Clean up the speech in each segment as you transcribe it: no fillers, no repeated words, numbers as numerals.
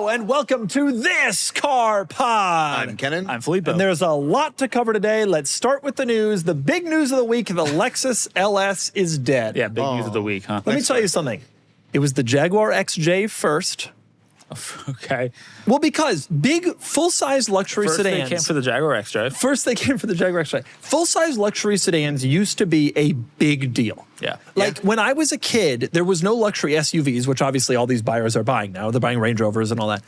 Hello and welcome to this Car Pod. I'm Kenan. I'm Filippo. And there's a lot to cover today. Let's start with the news. The big news of the week, the Lexus LS is dead. Yeah, big news of the week, huh? Let me tell you something. It was the Jaguar XJ first. Okay. Well, because big full-size luxury First sedans. they came for the Jaguar XJ. First, they came for the Jaguar XJ. Full-size luxury sedans used to be a big deal. Yeah. Like when I was a kid, there was no luxury SUVs, which obviously all these buyers are buying now. They're buying Range Rovers and all that.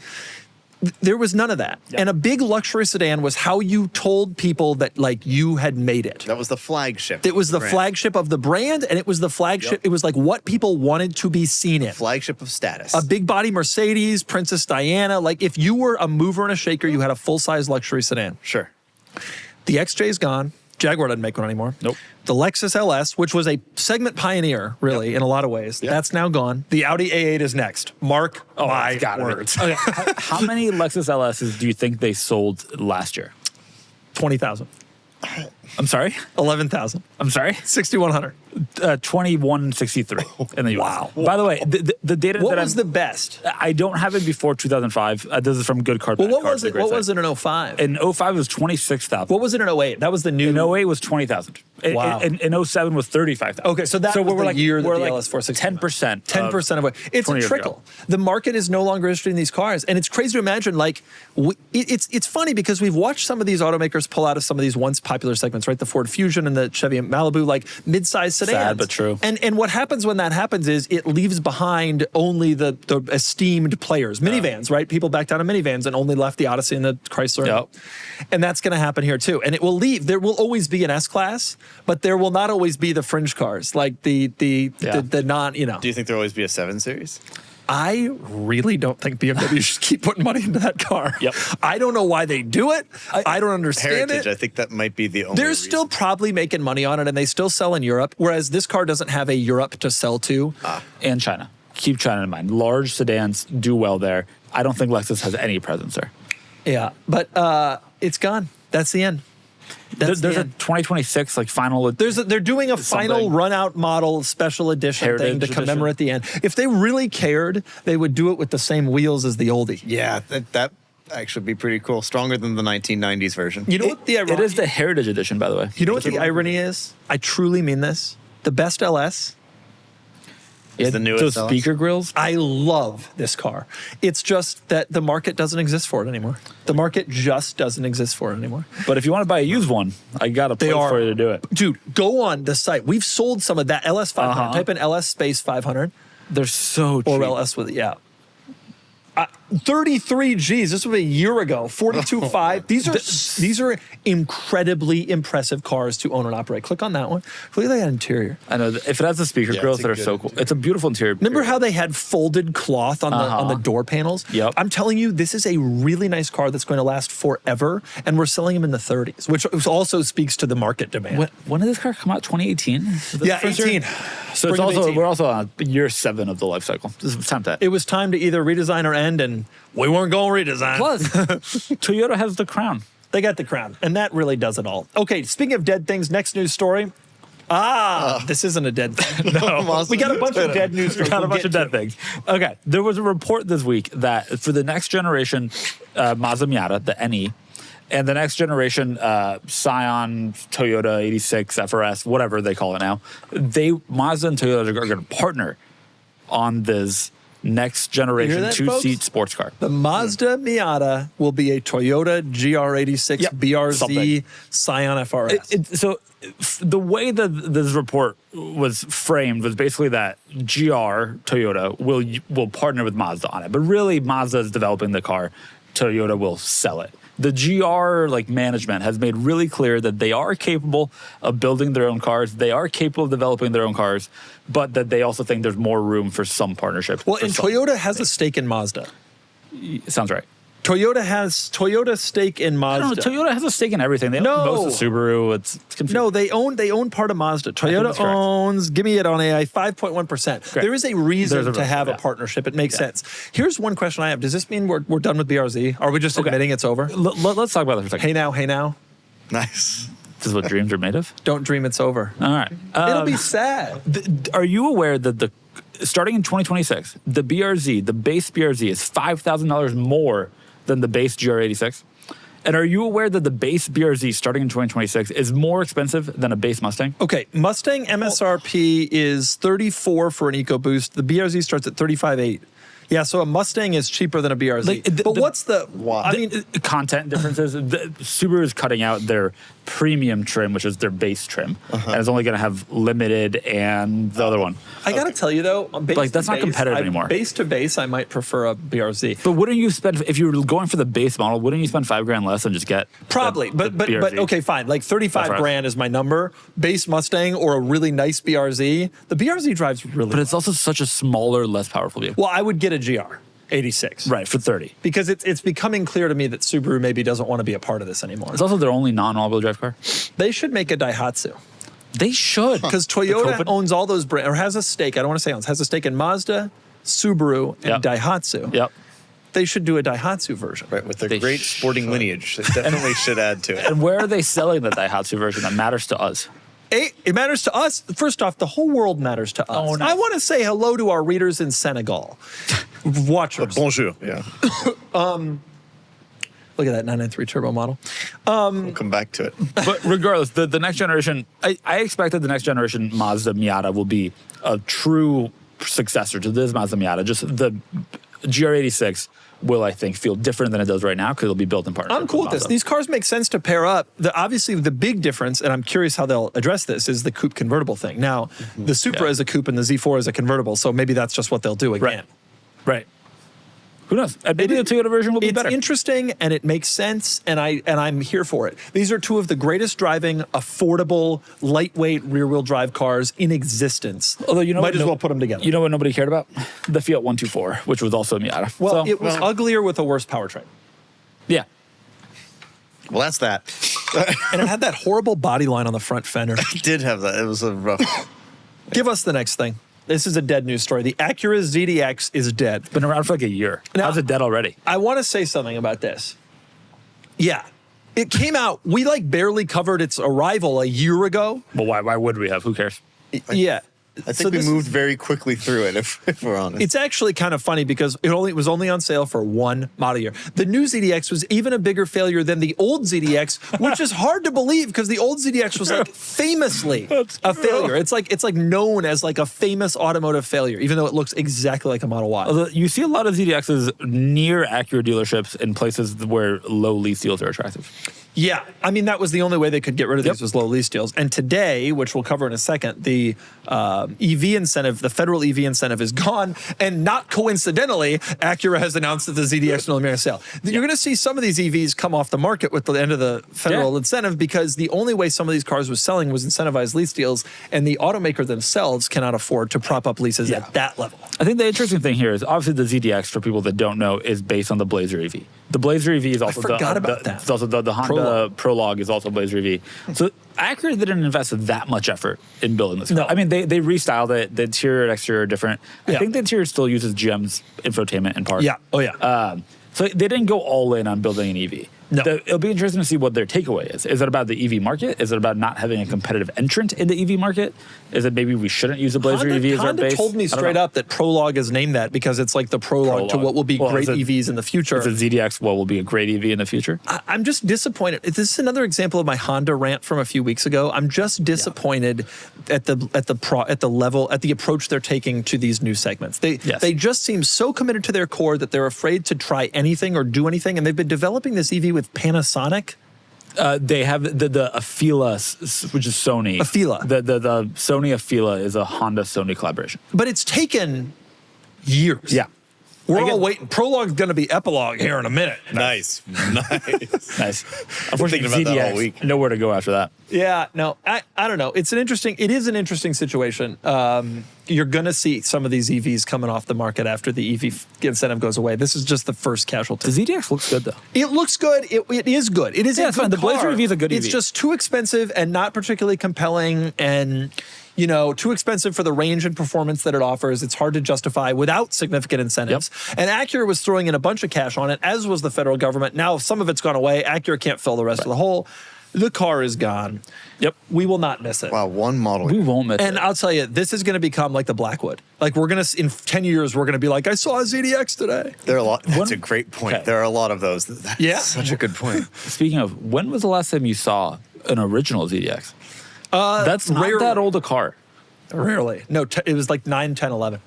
There was none of that. Yeah. And a big luxury sedan was how you told people that like you had made it. That was the flagship. It was the brand. flagship of the brand, and it was the flagship. Yep. It was like what people wanted to be seen in. Flagship of status. A big body Mercedes, Princess Diana. Like if you were a mover and a shaker, you had a full-size luxury sedan. Sure. The XJ is gone. Jaguar doesn't make one anymore. Nope. The Lexus LS, which was a segment pioneer, really, in a lot of ways, that's now gone. The Audi A8 is next. Mark my words. Okay. How many Lexus LSs do you think they sold last year? 20,000. I'm sorry? 11,000. I'm sorry? 6,100. 2163 in the US. Wow. By the way, the data What that was the best? I don't have it before 2005. This is from Good Card. Well, Bad what Card, was the it? great What site. was it in 05? In 05 was 26,000. What was it in 08? That was the new. In 08 was 20,000. Wow. In 07 was 35,000. Okay, so that was we're the like, year that we're the like LS460 10%. 10% of it. It's 20 a years trickle. ago. The market is no longer interested in these cars. And it's crazy to imagine, like, it's funny because we've watched some of these automakers pull out of some of these once popular segments, right? The Ford Fusion and the Chevy Malibu, like mid-sized sedans. Sad, but true. And what happens when that happens is it leaves behind only the esteemed players. Minivans, right? People backed out of minivans and only left the Odyssey and the Chrysler. Yep. And that's going to happen here too. And it will leave. There will always be an S-Class, but there will not always be the fringe cars, like the non, you know. Do you think there'll always be a 7 Series? I really don't think BMW should keep putting money into that car. Yep. I don't know why they do it. I don't understand Heritage, it. I think that might be the only They're reason. still probably making money on it, and they still sell in Europe, whereas this car doesn't have a Europe to sell to. And China. Keep China in mind. Large sedans do well there. I don't think Lexus has any presence there. Yeah, but it's gone. That's the end. There's the a end. 2026 like final. They're doing a final something. run-out model special edition Heritage thing to edition. commemorate the end. If they really cared, they would do it with the same wheels as the oldie. Yeah, that actually be pretty cool. Stronger than the 1990s version. You know what the It is the Heritage Edition, by the way. You know what the irony is? I truly mean this. The best LS. It's the newest Those LS. speaker grills. I love this car. It's just that the market doesn't exist for it anymore. The market just doesn't exist for it anymore. But if you want to buy a used one, I got a place for you to do it. Dude, go on the site. We've sold some of that LS 500. Type in LS space 500 They're so cheap. or LS with, yeah. 33 Gs. This was a year ago. 42.5. These are incredibly impressive cars to own and operate. Click on that one. Look at that interior. I know. If it has the speaker grills it's a that are good so cool. It's a beautiful interior. Remember how they had folded cloth on the door panels? Yep. I'm telling you, this is a really nice car that's going to last forever, and we're selling them in the 30s, which also speaks to the market demand. When did this car come out? 2018? Yeah, 18. So it's Spring of also 18. we're also on year 7 of the life cycle. This is time to. It was time to either redesign or end, and we weren't going to redesign. Plus, Toyota has the Crown. They got the crown, and that really does it all. Okay, speaking of dead things, next news story. This isn't a dead thing. No, we got a bunch of dead news stories. Got a we'll bunch get of dead to. things. Okay, there was a report this week that for the next generation Mazda Miata, the NE, and the next generation Scion, Toyota 86, FRS, whatever they call it now, Mazda and Toyota are going to partner on this next generation that, two-seat folks? sports car. The Mazda Miata will be a Toyota GR86 Yep, BRZ something. Scion FRS. The way that this report was framed was basically that GR Toyota will partner with Mazda on it, but really Mazda is developing the car. Toyota will sell it. The GR management has made really clear that they are capable of building their own cars. They are capable of developing their own cars, but that they also think there's more room for some partnership. Well, and Toyota has a stake in Mazda. Sounds right. Toyota's stake in I don't Mazda. know, Toyota has a stake in everything. They own No. most of Subaru. It's confusing. No, they own part of Mazda. Toyota that's correct. owns, give me it on a 5.1%. There is a reason There's a to have a yeah. partnership. It makes sense. Here's one question I have. Does this mean we're done with BRZ? Are we just admitting it's over? Let's talk about that for a second. Hey now. Nice. This is what dreams are made of. Don't dream it's over. All right. It'll be sad. Are you aware that starting in 2026, the BRZ, the base BRZ, is $5,000 more than the base GR86. And are you aware that the base BRZ starting in 2026 is more expensive than a base Mustang? Okay, Mustang MSRP is 34 for an EcoBoost. The BRZ starts at 35.8. Yeah, so a Mustang is cheaper than a BRZ. But what's the? Wow. I mean, Content differences. Subaru is cutting out their premium trim, which is their base trim, and it's only going to have limited and the other one. I got to tell you though, That's not competitive anymore. Base to base, I might prefer a BRZ. But wouldn't you spend, if you were going for the base model, wouldn't you spend $5,000 less and just get Probably, the but BRZ? okay, fine. Like 35 That's right. grand is my number. Base Mustang or a really nice BRZ. The BRZ drives really. But it's also such a smaller, less powerful vehicle. well, I would get a GR 86. Right, for 30. Because it's becoming clear to me that Subaru maybe doesn't want to be a part of this anymore. It's also their only non-all-wheel drive car. They should make a Daihatsu. They should. Because Toyota Copen- owns all those brands, or has a stake, I don't want to say owns, has a stake in Mazda, Subaru, and Yep. Daihatsu. Yep. They should do a Daihatsu version. Right, with their They great sporting lineage. They definitely should add to it. And where are they selling the Daihatsu version that matters to us? It matters to us. First off, the whole world matters to us. Oh, nice. I want to say hello to our readers in Senegal. Watchers. Bonjour. Yeah. Look at that 993 turbo model. We'll come back to it. But regardless, the next generation, I expect that the next generation Mazda Miata will be a true successor to this Mazda Miata. Just the GR86 will, I think, feel different than it does right now because it'll be built in partnership. I'm cool with this. Mazda. These cars make sense to pair up. Obviously, the big difference, and I'm curious how they'll address this, is the coupe convertible thing. Now, the Supra is a coupe and the Z4 is a convertible, so maybe that's just what they'll do again. Right. Who knows? Maybe the Toyota version will be better. It's interesting and it makes sense, and I'm here for it. These are two of the greatest driving, affordable, lightweight rear-wheel drive cars in existence. Although you know, might as well put them together. You know what nobody cared about? The Fiat 124, which was also a Miata. Well, So, it was uglier with a worse powertrain, yeah. Well, that's that. and it had that horrible body line on the front fender. It did have that. It was a rough. Give us the next thing. This is a dead news story. The Acura ZDX is dead. Been around for like a year. Now- How's it dead already? I want to say something about this. Yeah. It came out, we like barely covered its arrival a year ago. Well, why would we have? Who cares? Yeah. I think we moved very quickly through it, if we're honest. It's actually kind of funny because it was only on sale for one model year. The new ZDX was even a bigger failure than the old ZDX, which is hard to believe because the old ZDX was like famously a failure. It's like known as like a famous automotive failure, even though it looks exactly like a Model Y. Although you see a lot of ZDXs near Acura dealerships in places where low lease deals are attractive. Yeah, I mean, that was the only way they could get rid of Yep. these was low lease deals. And today, which we'll cover in a second, the EV incentive, the federal EV incentive is gone. And not coincidentally, Acura has announced that the ZDX no longer on sale. You're going to see some of these EVs come off the market with the end of the federal incentive because the only way some of these cars was selling was incentivized lease deals, and the automaker themselves cannot afford to prop up leases at that level. I think the interesting thing here is obviously the ZDX, for people that don't know, is based on the Blazer EV. The Blazer EV is also forgot about that. It's also the Honda Prologue is also Blazer EV. So Acura didn't invest that much effort in building this car. No. I mean, they restyled it. The interior and exterior are different. I think the interior still uses GM's infotainment in part. Yeah. Oh, yeah. So they didn't go all in on building an EV. No. It'll be interesting to see what their takeaway is. Is it about the EV market? Is it about not having a competitive entrant in the EV market? Is it maybe we shouldn't use a Blazer EV as our Honda base? told me I don't straight know. up that Prologue is named that because it's like the prologue to what will be Well, great is it- EVs in the future. Is the ZDX what will be a great EV in the future? I'm just disappointed. This is another example of my Honda rant from a few weeks ago. I'm just disappointed at the level, at the approach they're taking to these new segments. They just seem so committed to their core that they're afraid to try anything or do anything, and they've been developing this EV with Panasonic. They have the Afeela, which is Sony. Afeela. The Sony Afeela is a Honda Sony collaboration. But it's taken years. Yeah. We're Again- all waiting. Prologue's going to be epilogue here in a minute. nice. Nice. Unfortunately, Thinking about that all ZDX, week. nowhere to go after that. Yeah, no, I don't know. It is an interesting situation. You're going to see some of these EVs coming off the market after the EV incentive goes away. This is just the first casualty. The ZDX looks good, though. It looks good. It is good. It is a Yeah, it's good fine. The Blazer car. EV is a good It's EV. just too expensive and not particularly compelling and, too expensive for the range and performance that it offers. It's hard to justify without significant incentives. And Acura was throwing in a bunch of cash on it, as was the federal government. Now some of it's gone away. Acura can't fill the rest of the hole. The car is gone. Yep. We will not miss it. Wow, one model. We won't miss And it. I'll tell you, this is going to become like the Blackwood. Like we're going to, in 10 years, we're going to be like, I saw a ZDX today. There are a lot. That's One- a great point. Okay. There are a lot of those. That's Yeah. such a good point. Speaking of, when was the last time you saw an original ZDX? That's not rare- that old a car. Rarely. No, it was like 9, 10, 11.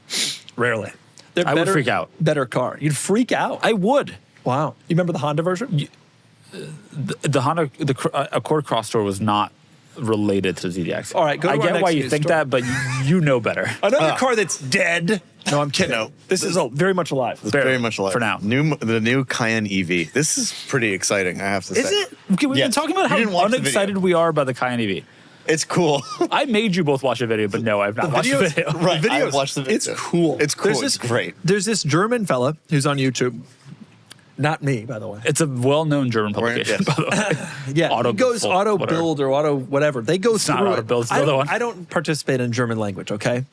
Rarely. They're I would freak out. Better car. You'd freak out. I would. Wow. You remember the Honda version? The Honda, Accord Crosstour was not related to ZDX. All right, go to I our get next why you news think story. that, but you know better. Another car that's dead. No, I'm kidding. No. This is very much alive. Very much alive. for now. The new Cayenne EV. This is pretty exciting, I have to say. Is it? Okay, we've Yes. been talking about You how didn't watch the video. unexcited we are about the Cayenne EV. It's cool. I made you both watch a video, but no, I've not watched the video. Right, The I videos, watched the video. It's cool. It's cool. There's It's great. There's this German fella who's on YouTube. Not me, by the way. It's a well-known German publication, Yes. by the way. Yeah, Auto he goes Build, auto whatever. build or auto whatever. They go not through Auto it. Build, it's I another don't- one. I don't participate in German language, okay?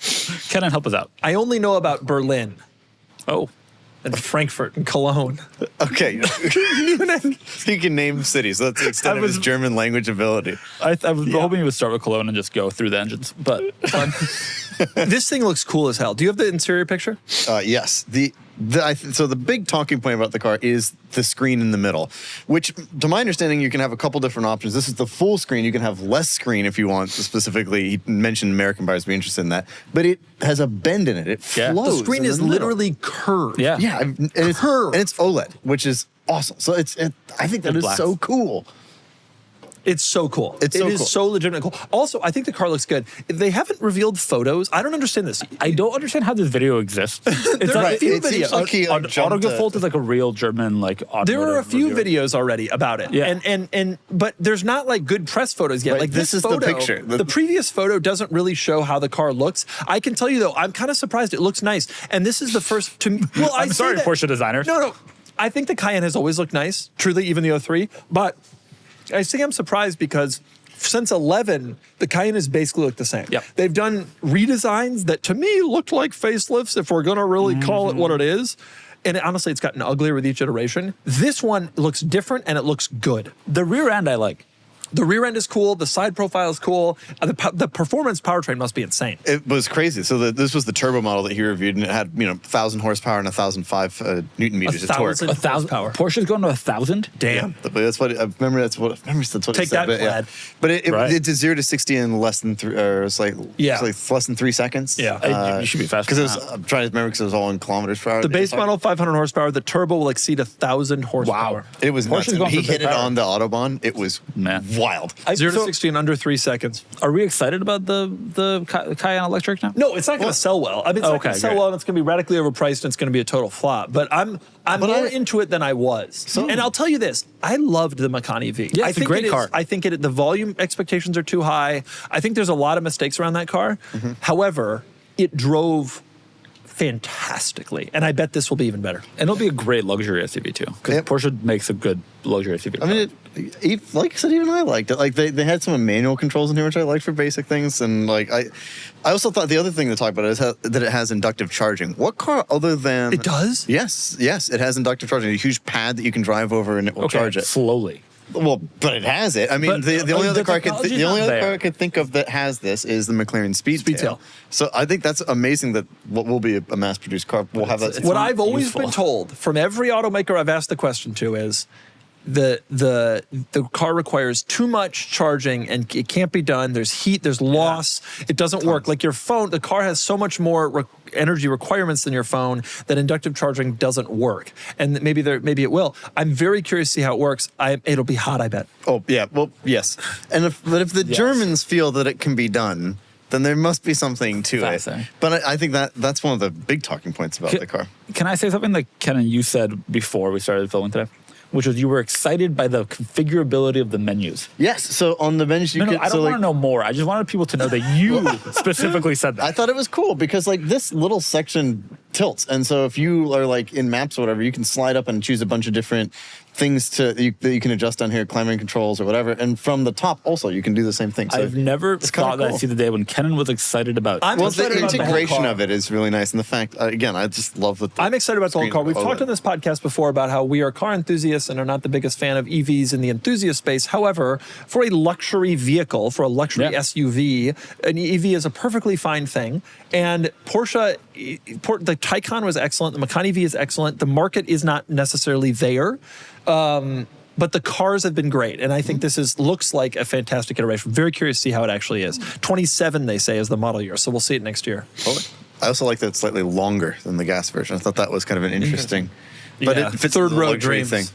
Kenan, help us out. I only know about Berlin Oh, and Frankfurt and Cologne. Okay. You can name cities. That's the extent of his German language ability. I was hoping you would start with Cologne and just go through the engines, but This thing looks cool as hell. Do you have the interior picture? Yes. So the big talking point about the car is the screen in the middle, which, to my understanding, you can have a couple different options. This is the full screen. You can have less screen if you want. Specifically, he mentioned American buyers be interested in that, but it has a bend in it. It Yeah. flows. The screen in is middle. literally curved. yeah. Yeah, and it's OLED, which is awesome. So I think that is Blast. so cool. It's so cool. It's so It is cool. so legitimate cool. Also, I think the car looks good. They haven't revealed photos. I don't understand this. I don't understand how this video exists. It's There are like, a few It seems videos. like he Auto jumped Autogefolt is like a real German There are a few reviewer. videos already about it. Yeah. And but there's not like good press photos yet. Right, Like this is the photo, picture. The previous photo doesn't really show how the car looks. I can tell you though, I'm kind of surprised. It looks nice. And this is the first to well, I I'm say sorry, that- Porsche designers. No. I think the Cayenne has always looked nice, truly, even the 03. But I think I'm surprised because since 11, the Cayenne has basically looked the same. Yep. They've done redesigns that to me looked like facelifts, if we're going to really call it what it is. And honestly, it's gotten uglier with each iteration. This one looks different and it looks good. The rear end I like. The rear end is cool. The side profile is cool. The performance powertrain must be insane. It was crazy. So this was the turbo model that he reviewed, and it had 1,000 horsepower and 1,005 Newton meters of torque. 1,000 1,000 horsepower. Porsche's going to 1,000. Damn. But that's what I remember. That's what he Take said. that, but, Plaid. But it Right. did 0 to 60 in less than three, or it's like less than 3 seconds. Yeah. You should be faster Because it than was. that. I'm trying to remember because it was all in kilometers per hour. The base model, 500 horsepower. The turbo will exceed 1,000 horsepower. It was nuts. Porsche's going He for hit big it power. on the autobahn. It was Man. wild. 0 to So- 60 in under 3 seconds. Are we excited about the Cayenne electric now? No, it's not going to sell well. I mean, it's not Okay, going to sell great. well, and it's going to be radically overpriced, and it's going to be a total flop. But I'm more into it than I was. And I'll tell you this: I loved the Macan EV. Yeah, I it's a think great car. I think the volume expectations are too high. I think there's a lot of mistakes around that car. However, it drove fantastically, and I bet this will be even better. And it'll be a great luxury SUV too, because Yep. Porsche makes a good luxury SUV. I mean, like I said, even I liked it. Like they had some manual controls in here, which I liked for basic things. And like I also thought the other thing to talk about is that it has inductive charging. What car other than It does? Yes, it has inductive charging. A huge pad that you can drive over and it will charge it. slowly. Well, but it has it. I mean, But, the only the other car technology's the only not other car there. I could think of that has this is the McLaren Speedtail. Speedtail. So I think that's amazing that what will be a mass-produced car will have that. What not I've always useful. been told from every automaker I've asked the question to is the car requires too much charging and it can't be done. There's heat, there's loss. It doesn't work. Like your phone, the car has so much more energy requirements than your phone that inductive charging doesn't work. And maybe it will. I'm very curious to see how it works. It'll be hot, I bet. Oh yeah, well yes. And if the Germans feel that it can be done, then there must be something to it. Fascinating. But I think that's one of the big talking points about the car. Can I say something that Kenan, you said before we started filming today? Which was you were excited by the configurability of the menus. Yes. So on the bench, you No, could. I don't want to know more. I just wanted people to know that you specifically said that. I thought it was cool because like this little section tilts. And so if you are like in maps or whatever, you can slide up and choose a bunch of different things that you can adjust down here, climbing controls or whatever. And from the top also, you can do the same thing. So I've never thought that cool. I see the day when Kenan was excited about. Well, excited the about the whole integration car. of it is really nice. And the fact, again, I just love that. I'm excited about the whole car. We've talked on this podcast before about how we are car enthusiasts and are not the biggest fan of EVs in the enthusiast space. However, for a luxury vehicle, for a luxury SUV, an EV is a perfectly fine thing. And Porsche, the Taycan was excellent. The Macan EV is excellent. The market is not necessarily there. But the cars have been great, and I think this looks like a fantastic iteration. Very curious to see how it actually is. 27, they say, is the model year, so we'll see it next year. I also like that it's slightly longer than the gas version. I thought that was kind of an interesting, but Yeah. it fits Third the row luxury dreams. thing.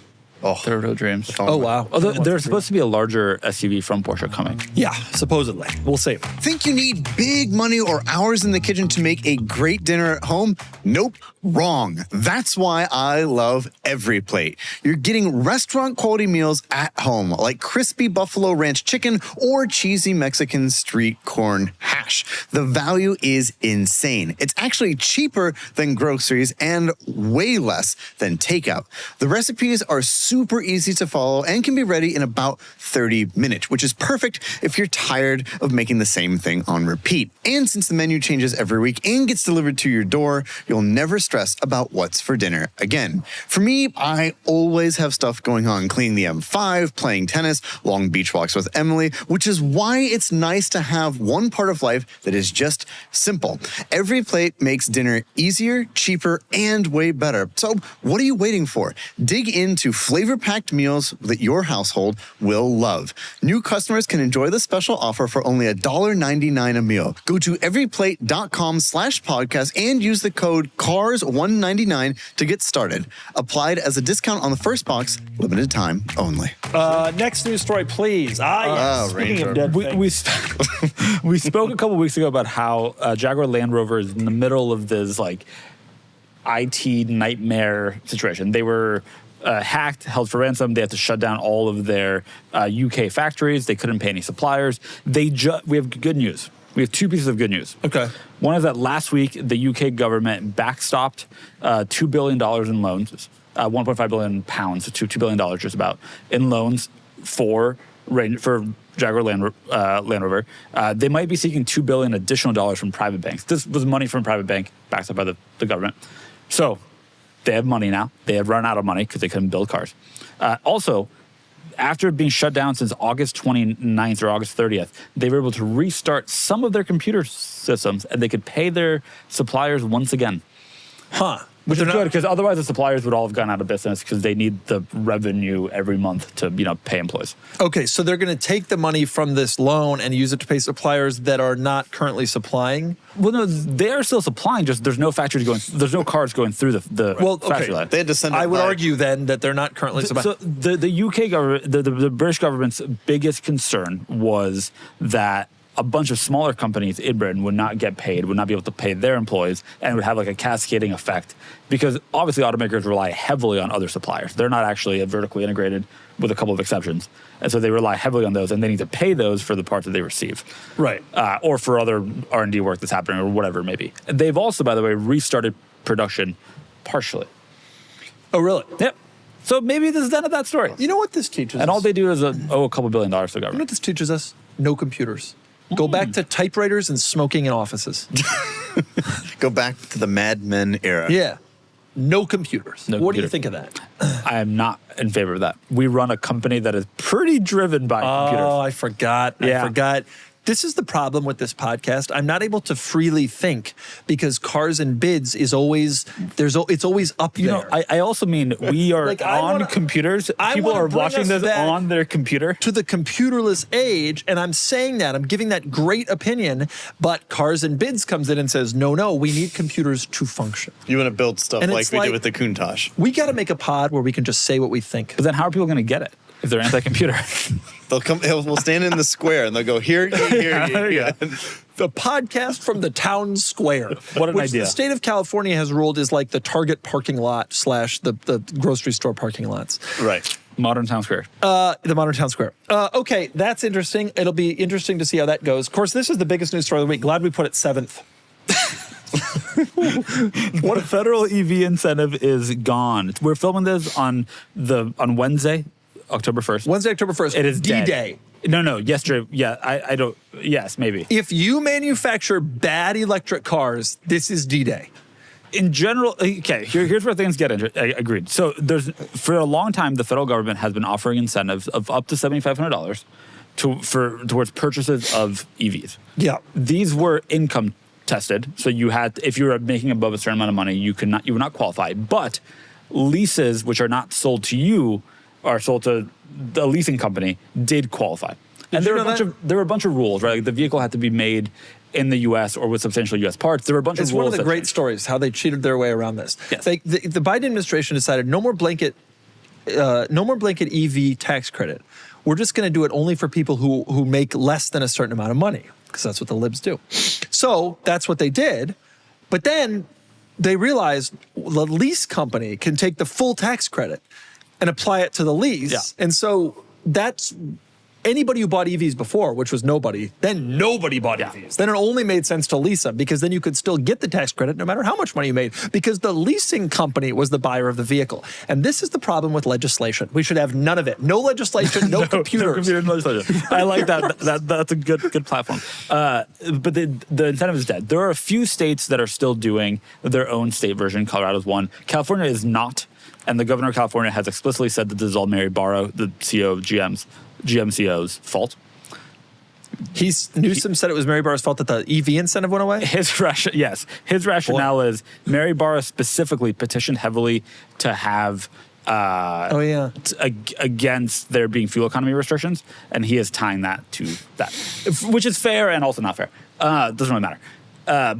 Oh, Third row dreams. Oh, wow. Although there's supposed to be a larger SUV from Porsche coming. Yeah, supposedly. We'll see. Think you need big money or hours in the kitchen to make a great dinner at home? Nope, wrong. That's why I love Every Plate. You're getting restaurant quality meals at home, like crispy buffalo ranch chicken or cheesy Mexican street corn hash. The value is insane. It's actually cheaper than groceries and way less than takeout. The recipes are super easy to follow and can be ready in about 30 minutes, which is perfect if you're tired of making the same thing on repeat. And since the menu changes every week and gets delivered to your door, you'll never stress about what's for dinner again. For me, I always have stuff going on, cleaning the M5, playing tennis, long beach walks with Emily, which is why it's nice to have one part of life that is just simple. Every Plate makes dinner easier, cheaper, and way better. So what are you waiting for? Dig into flavor-packed meals that your household will love. New customers can enjoy the special offer for only $1.99 a meal. Go to everyplate.com/podcast and use the code CARS199 to get started. Applied as a discount on the first box, limited time only. Next news story, please. Yes. Speaking of dead things. We spoke a couple weeks ago about how Jaguar Land Rover is in the middle of this like IT nightmare situation. They were hacked, held for ransom. They had to shut down all of their UK factories. They couldn't pay any suppliers. We have good news. We have two pieces of good news. Okay. One is that last week, the UK government backstopped $2 billion in loans, 1.5 billion pounds, so $2 billion just about, in loans for Jaguar Land Rover. They might be seeking $2 billion additional dollars from private banks. This was money from a private bank backed up by the government. So they have money now. They have run out of money because they couldn't build cars. Also, after being shut down since August 29th or August 30th, they were able to restart some of their computer systems and they could pay their suppliers once again. Huh. Which is good, because otherwise the suppliers would all have gone out of business because they need the revenue every month to, pay employees. Okay, so they're going to take the money from this loan and use it to pay suppliers that are not currently supplying? Well, no, they're still supplying. Just there's no factories going. There's no cars going through the factory line. They had to send it I would back. argue then that they're not currently supplying. So the UK government, the British government's biggest concern was that a bunch of smaller companies in Britain would not get paid, would not be able to pay their employees, and it would have like a cascading effect. Because obviously automakers rely heavily on other suppliers. They're not actually vertically integrated, with a couple of exceptions. And so they rely heavily on those, and they need to pay those for the parts that they receive. Right. Or for other R&D work that's happening or whatever it may be. They've also, by the way, restarted production partially. Oh, really? Yep. So maybe this is the end of that story. You know what this teaches And us? all they do is owe a couple $1 billion to the You know government. what this teaches us? No computers. Go back to typewriters and smoking in offices. Go back to the Mad Men era. Yeah. No computers. No What do you computer. think of that? I am not in favor of that. We run a company that is pretty driven by computers. Oh, I forgot. Yeah. I forgot. This is the problem with this podcast. I'm not able to freely think because Cars and Bids is always it's always up there. You know, I also mean we are Like, I on wanna- computers. I People wanna are bring watching us this back on their computer. to the computerless age, and I'm saying that. I'm giving that great opinion, but Cars and Bids comes in and says, no, we need computers to function. You want to build stuff And like it's we like- did with the Countach. We got to make a pod where we can just say what we think. But then how are people going to get it if they're anti-computer? They'll come. We'll stand in the square and they'll go here. there you go. The podcast from the town square. What an which idea. The state of California has ruled is like the Target parking lot / the grocery store parking lots. Right. Modern town square. The modern town square. Okay, that's interesting. It'll be interesting to see how that goes. Of course, this is the biggest news story of the week. Glad we put it 7th. What federal EV incentive is gone. We're filming this on Wednesday, October 1st. Wednesday, October 1st. It is dead. D-Day. No, yesterday. Yeah, I don't. Yes, maybe. If you manufacture bad electric cars, this is D-Day. In general, okay, here's where things get agreed. So for a long time, the federal government has been offering incentives of up to $7,500 towards purchases of EVs. Yeah. These were income tested, so if you were making above a certain amount of money, you would not qualify. But leases, which are not sold to you, are sold to the leasing company, did qualify. And there were a bunch of rules, right? Like the vehicle had to be made in the U.S. or with substantial U.S. parts. There were a bunch of rules. It's one of the great stories how they cheated their way around this. Yes. The Biden administration decided no more blanket EV tax credit. We're just going to do it only for people who make less than a certain amount of money, because that's what the libs do. So that's what they did. But then they realized the lease company can take the full tax credit and apply it to the lease. Yeah. And so that's anybody who bought EVs before, which was nobody, then nobody bought EVs. Then it only made sense to lease them, because then you could still get the tax credit no matter how much money you made, because the leasing company was the buyer of the vehicle. And this is the problem with legislation. We should have none of it. No legislation, no computers. No legislation. I like that. That's a good platform. But the incentive is dead. There are a few states that are still doing their own state version. Colorado's one. California is not. And the governor of California has explicitly said that this is all Mary Barra, the CEO of GM CEO's fault. Newsom said it was Mary Barra's fault that the EV incentive went away? His rationale is Mary Barra specifically petitioned heavily to have against there being fuel economy restrictions, and he is tying that to that, which is fair and also not fair. Doesn't really matter.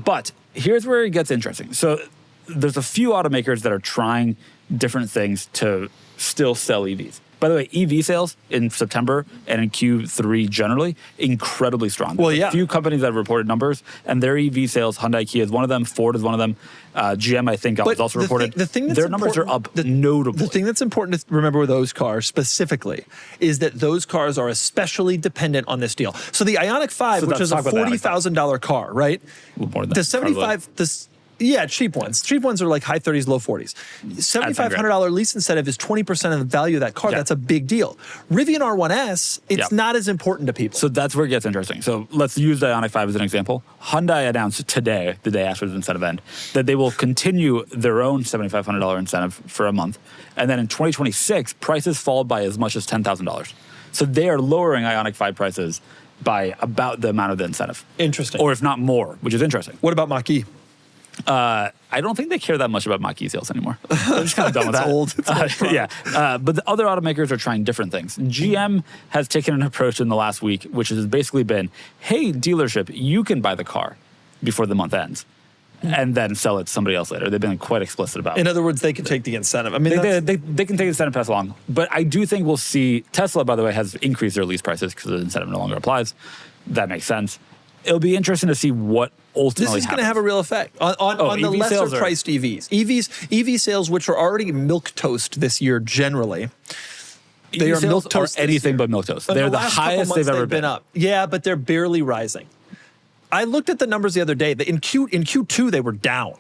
But here's where it gets interesting. So there's a few automakers that are trying different things to still sell EVs. By the way, EV sales in September and in Q3 generally, incredibly strong. There's a few companies that have reported numbers, and their EV sales, Hyundai, Kia is one of them, Ford is one of them, GM, I think, was also reported. Their numbers are up notably. The thing that's important to remember with those cars specifically is that those cars are especially dependent on this deal. So the Ioniq 5, which is a $40,000 car, right? More than the 75, cheap ones. Cheap ones are like high 30s, low 40s. $7,500 lease incentive is 20% of the value of that car. Yeah. That's a big deal. Rivian R1S, it's not as important to people. So that's where it gets interesting. So let's use the Ioniq 5 as an example. Hyundai announced today, the day after the incentive end, that they will continue their own $7,500 incentive for a month. And then in 2026, prices fall by as much as $10,000. So they are lowering Ioniq 5 prices by about the amount of the incentive. Interesting. Or if not more, which is interesting. What about Mach-E? I don't think they care that much about Mach-E sales anymore. They're just kind of done with that. It's old. But the other automakers are trying different things. GM has taken an approach in the last week, which has basically been, hey, dealership, you can buy the car before the month ends and then sell it to somebody else later. They've been quite explicit about it. In other words, they can take the incentive. I mean, they can take the incentive pass along. But I do think we'll see, Tesla, by the way, has increased their lease prices because the incentive no longer applies. That makes sense. It'll be interesting to see what ultimately this is going to have a real effect on the lesser priced EVs. EV sales, which are already milquetoast this year generally. They are milquetoast. Anything but milquetoast. They're the highest they've ever been up. Yeah, but they're barely rising. I looked at the numbers the other day. In Q2 they were down.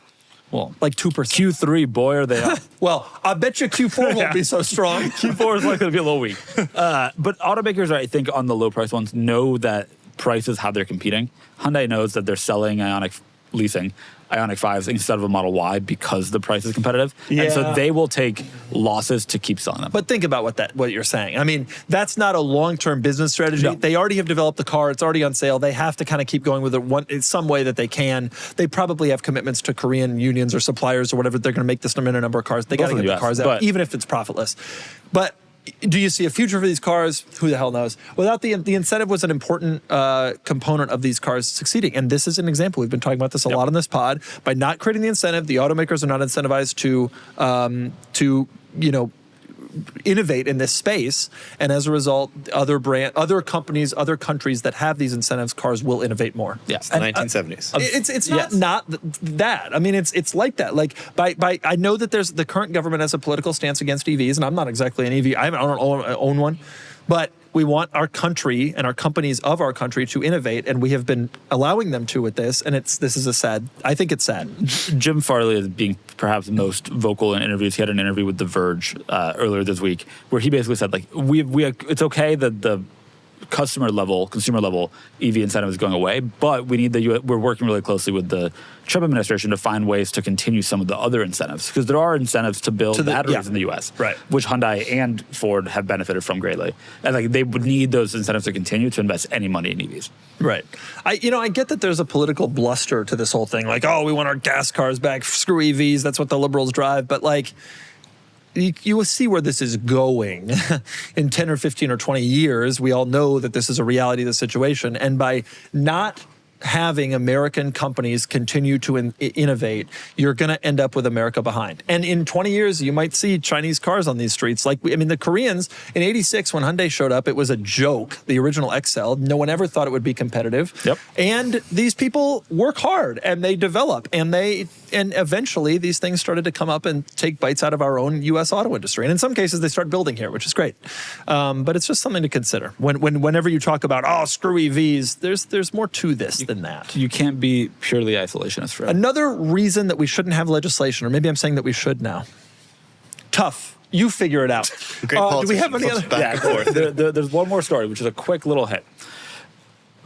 Well, like 2%. Q3, boy, are they up. Well, I bet you Q4 won't be so strong. Q4 is likely to be a little weak. But automakers, I think, on the low price ones know that price is how they're competing. Hyundai knows that they're selling leasing Ioniq 5s instead of a Model Y because the price is competitive. Yeah. And so they will take losses to keep selling them. But think about what you're saying. I mean, that's not a long-term business strategy. No. They already have developed the car. It's already on sale. They have to kind of keep going with it in some way that they can. They probably have commitments to Korean unions or suppliers or whatever. They're going to make this number of cars. They got to get the cars out, even if it's profitless. But do you see a future for these cars? Who the hell knows? Without the incentive was an important component of these cars succeeding. And this is an example. We've been talking about this a lot on this pod. By not creating the incentive, the automakers are not incentivized to innovate in this space. And as a result, other companies, other countries that have these incentives, cars will innovate more. Yes, the 1970s. It's not that. I mean, it's like that. Like I know that there's the current government has a political stance against EVs, and I'm not exactly an EV. I don't own one, but We want our country and our companies of our country to innovate, and we have been allowing them to with this. And I think it's sad. Jim Farley is being perhaps most vocal in interviews. He had an interview with The Verge earlier this week where he basically said, like, it's okay that the consumer level EV incentive is going away, but we need we're working really closely with the Trump administration to find ways to continue some of the other incentives, because there are incentives to build batteries in the U.S., right, which Hyundai and Ford have benefited from greatly, and like they would need those incentives to continue to invest any money in EVs. Right. I get that there's a political bluster to this whole thing, like, oh, we want our gas cars back, screw EVs, that's what the liberals drive, but like, you will see where this is going in 10 or 15 or 20 years. We all know that this is a reality of the situation. And by not having American companies continue to innovate, you're going to end up with America behind. And in 20 years, you might see Chinese cars on these streets. The Koreans, in '86, when Hyundai showed up, it was a joke, the original XL. No one ever thought it would be competitive. Yep. And these people work hard, and they develop, and eventually these things started to come up and take bites out of our own U.S. auto industry. And in some cases, they start building here, which is great. But it's just something to consider. Whenever you talk about, oh, screw EVs, there's more to this than that. You can't be purely isolationist forever. Another reason that we shouldn't have legislation, or maybe I'm saying that we should now. Tough. You figure it out. Do we have any other? Back and forth. There's one more story, which is a quick little hit.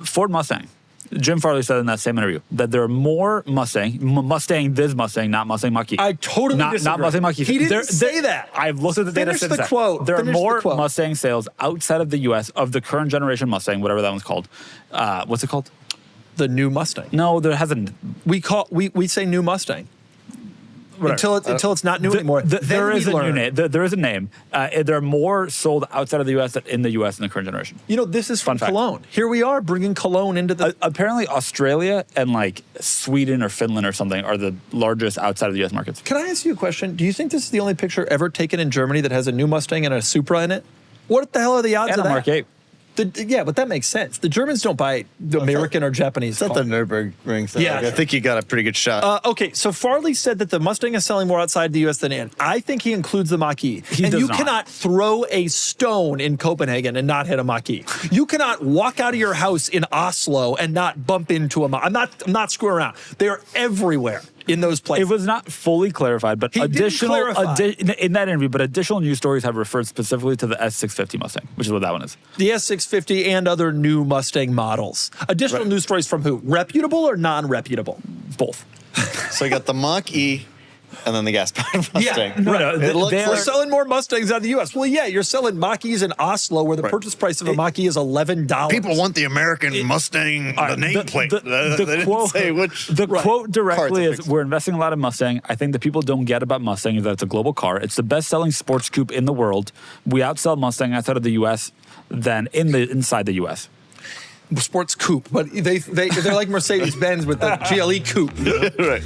Ford Mustang. Jim Farley said in that same interview that there are more Mustang, not Mustang Mach-E. I totally disagree. Not Mustang Mach-E. He didn't say that. I've looked at the data since the quote. There are Finish more the quote. Mustang sales outside of the U.S. of the current generation Mustang, whatever that one's called. What's it called? The new Mustang. No, there hasn't. We say new Mustang. Until it's not new anymore. There is a new name. There is a name. There are more sold outside of the U.S. than in the U.S. in the current generation. This is from Cologne. Here we are bringing Cologne into the... apparently, Australia and like Sweden or Finland or something are the largest outside of the U.S. markets. Can I ask you a question? Do you think this is the only picture ever taken in Germany that has a new Mustang and a Supra in it? What the hell are the odds And of a that? Mark 8. Yeah, but that makes sense. The Germans don't buy the American or Japanese Is that car. the Nürburgring thing? Yeah. I think you got a pretty good shot. Okay, so Farley said that the Mustang is selling more outside the U.S. than in. I think he includes the Mach-E. And you cannot throw a stone in Copenhagen and not hit a Mach-E. You cannot walk out of your house in Oslo and not bump into a Mach-E. I'm not screwing around. They are everywhere in those places. It was not fully clarified, but in that interview, but additional news stories have referred specifically to the S650 Mustang, which is what that one is. The S650 and other new Mustang models. Additional news stories from who? Reputable or non-reputable? Both. So you got the Mach-E and then the gas-powered Mustang. We're selling more Mustangs out of the U.S. Well, yeah, you're selling Mach-E's in Oslo where the purchase price of a Mach-E is $11. People want the American Mustang, the nameplate. The quote directly is, we're investing a lot in Mustang. I think the people don't get about Mustang is that it's a global car. It's the best-selling sports coupe in the world. We outsell Mustang outside of the U.S. than inside the U.S. Sports coupe, but they're like Mercedes-Benz with the GLE coupe. Right.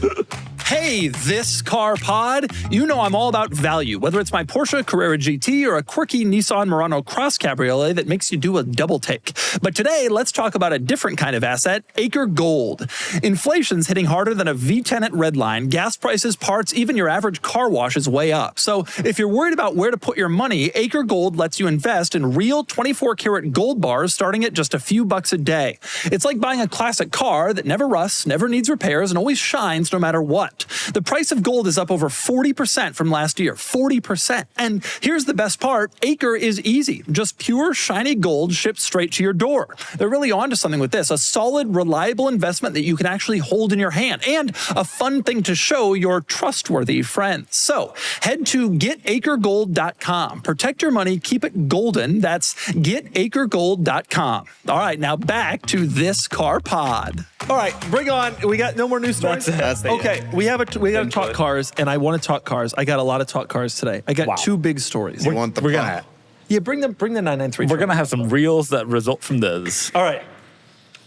Hey, this car pod, you know I'm all about value, whether it's my Porsche Carrera GT or a quirky Nissan Murano Cross Cabriolet that makes you do a double take. But today, let's talk about a different kind of asset, Acre Gold. Inflation's hitting harder than a V10 at Redline. Gas prices, parts, even your average car wash is way up. So if you're worried about where to put your money, Acre Gold lets you invest in real 24-karat gold bars starting at just a few bucks a day. It's like buying a classic car that never rusts, never needs repairs, and always shines no matter what. The price of gold is up over 40% from last year. 40%. And here's the best part. Acre is easy. Just pure, shiny gold shipped straight to your door. They're really onto something with this. A solid, reliable investment that you can actually hold in your hand. And a fun thing to show your trustworthy friends. So head to getacregold.com. Protect your money. Keep it golden. That's getacregold.com. All right, now back to this car pod. All right, bring on. We got no more news stories? That's it. Okay, we got to talk cars, and I want to talk cars. I got a lot of talk cars today. I got two big stories. You want the pod? Yeah, bring the 993. We're going to have some reels that result from this. All right.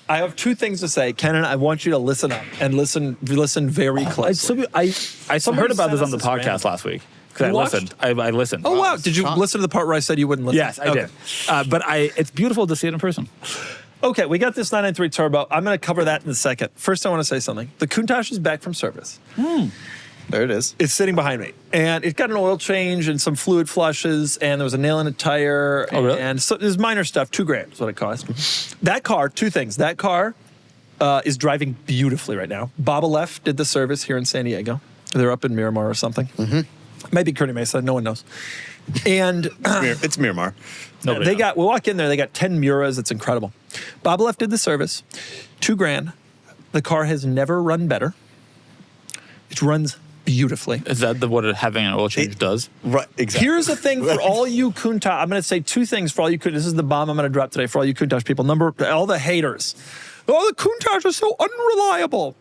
I have two things to say. Kenan, I want you to listen up and listen very closely. I heard about this on the podcast last week. I listened. I listened. Oh, wow. Did you listen to the part where I said you wouldn't listen? Yes, I did. But it's beautiful to see it in person. Okay, we got this 993 Turbo. I'm going to cover that in a second. First, I want to say something. The Countach is back from service. There it is. It's sitting behind me, and it got an oil change and some fluid flushes, and there was a nail in a tire. Oh, really? And so there's minor stuff. $2,000 is what it cost. That car, two things. That car is driving beautifully right now. Baba Left did the service here in San Diego. They're up in Miramar or something. Mm-hmm. Maybe Kearny Mesa. No one knows. And It's Miramar. Nobody knows. we walk in there. They got 10 Muras. It's incredible. Baba Left did the service. $2,000. The car has never run better. It runs beautifully. Is that what having an oil change does? Right, exactly. Here's the thing for all you Countach. I'm going to say two things for all you Countach. This is the bomb I'm going to drop today for all you Countach people. All the haters. Oh, the Countach is so unreliable.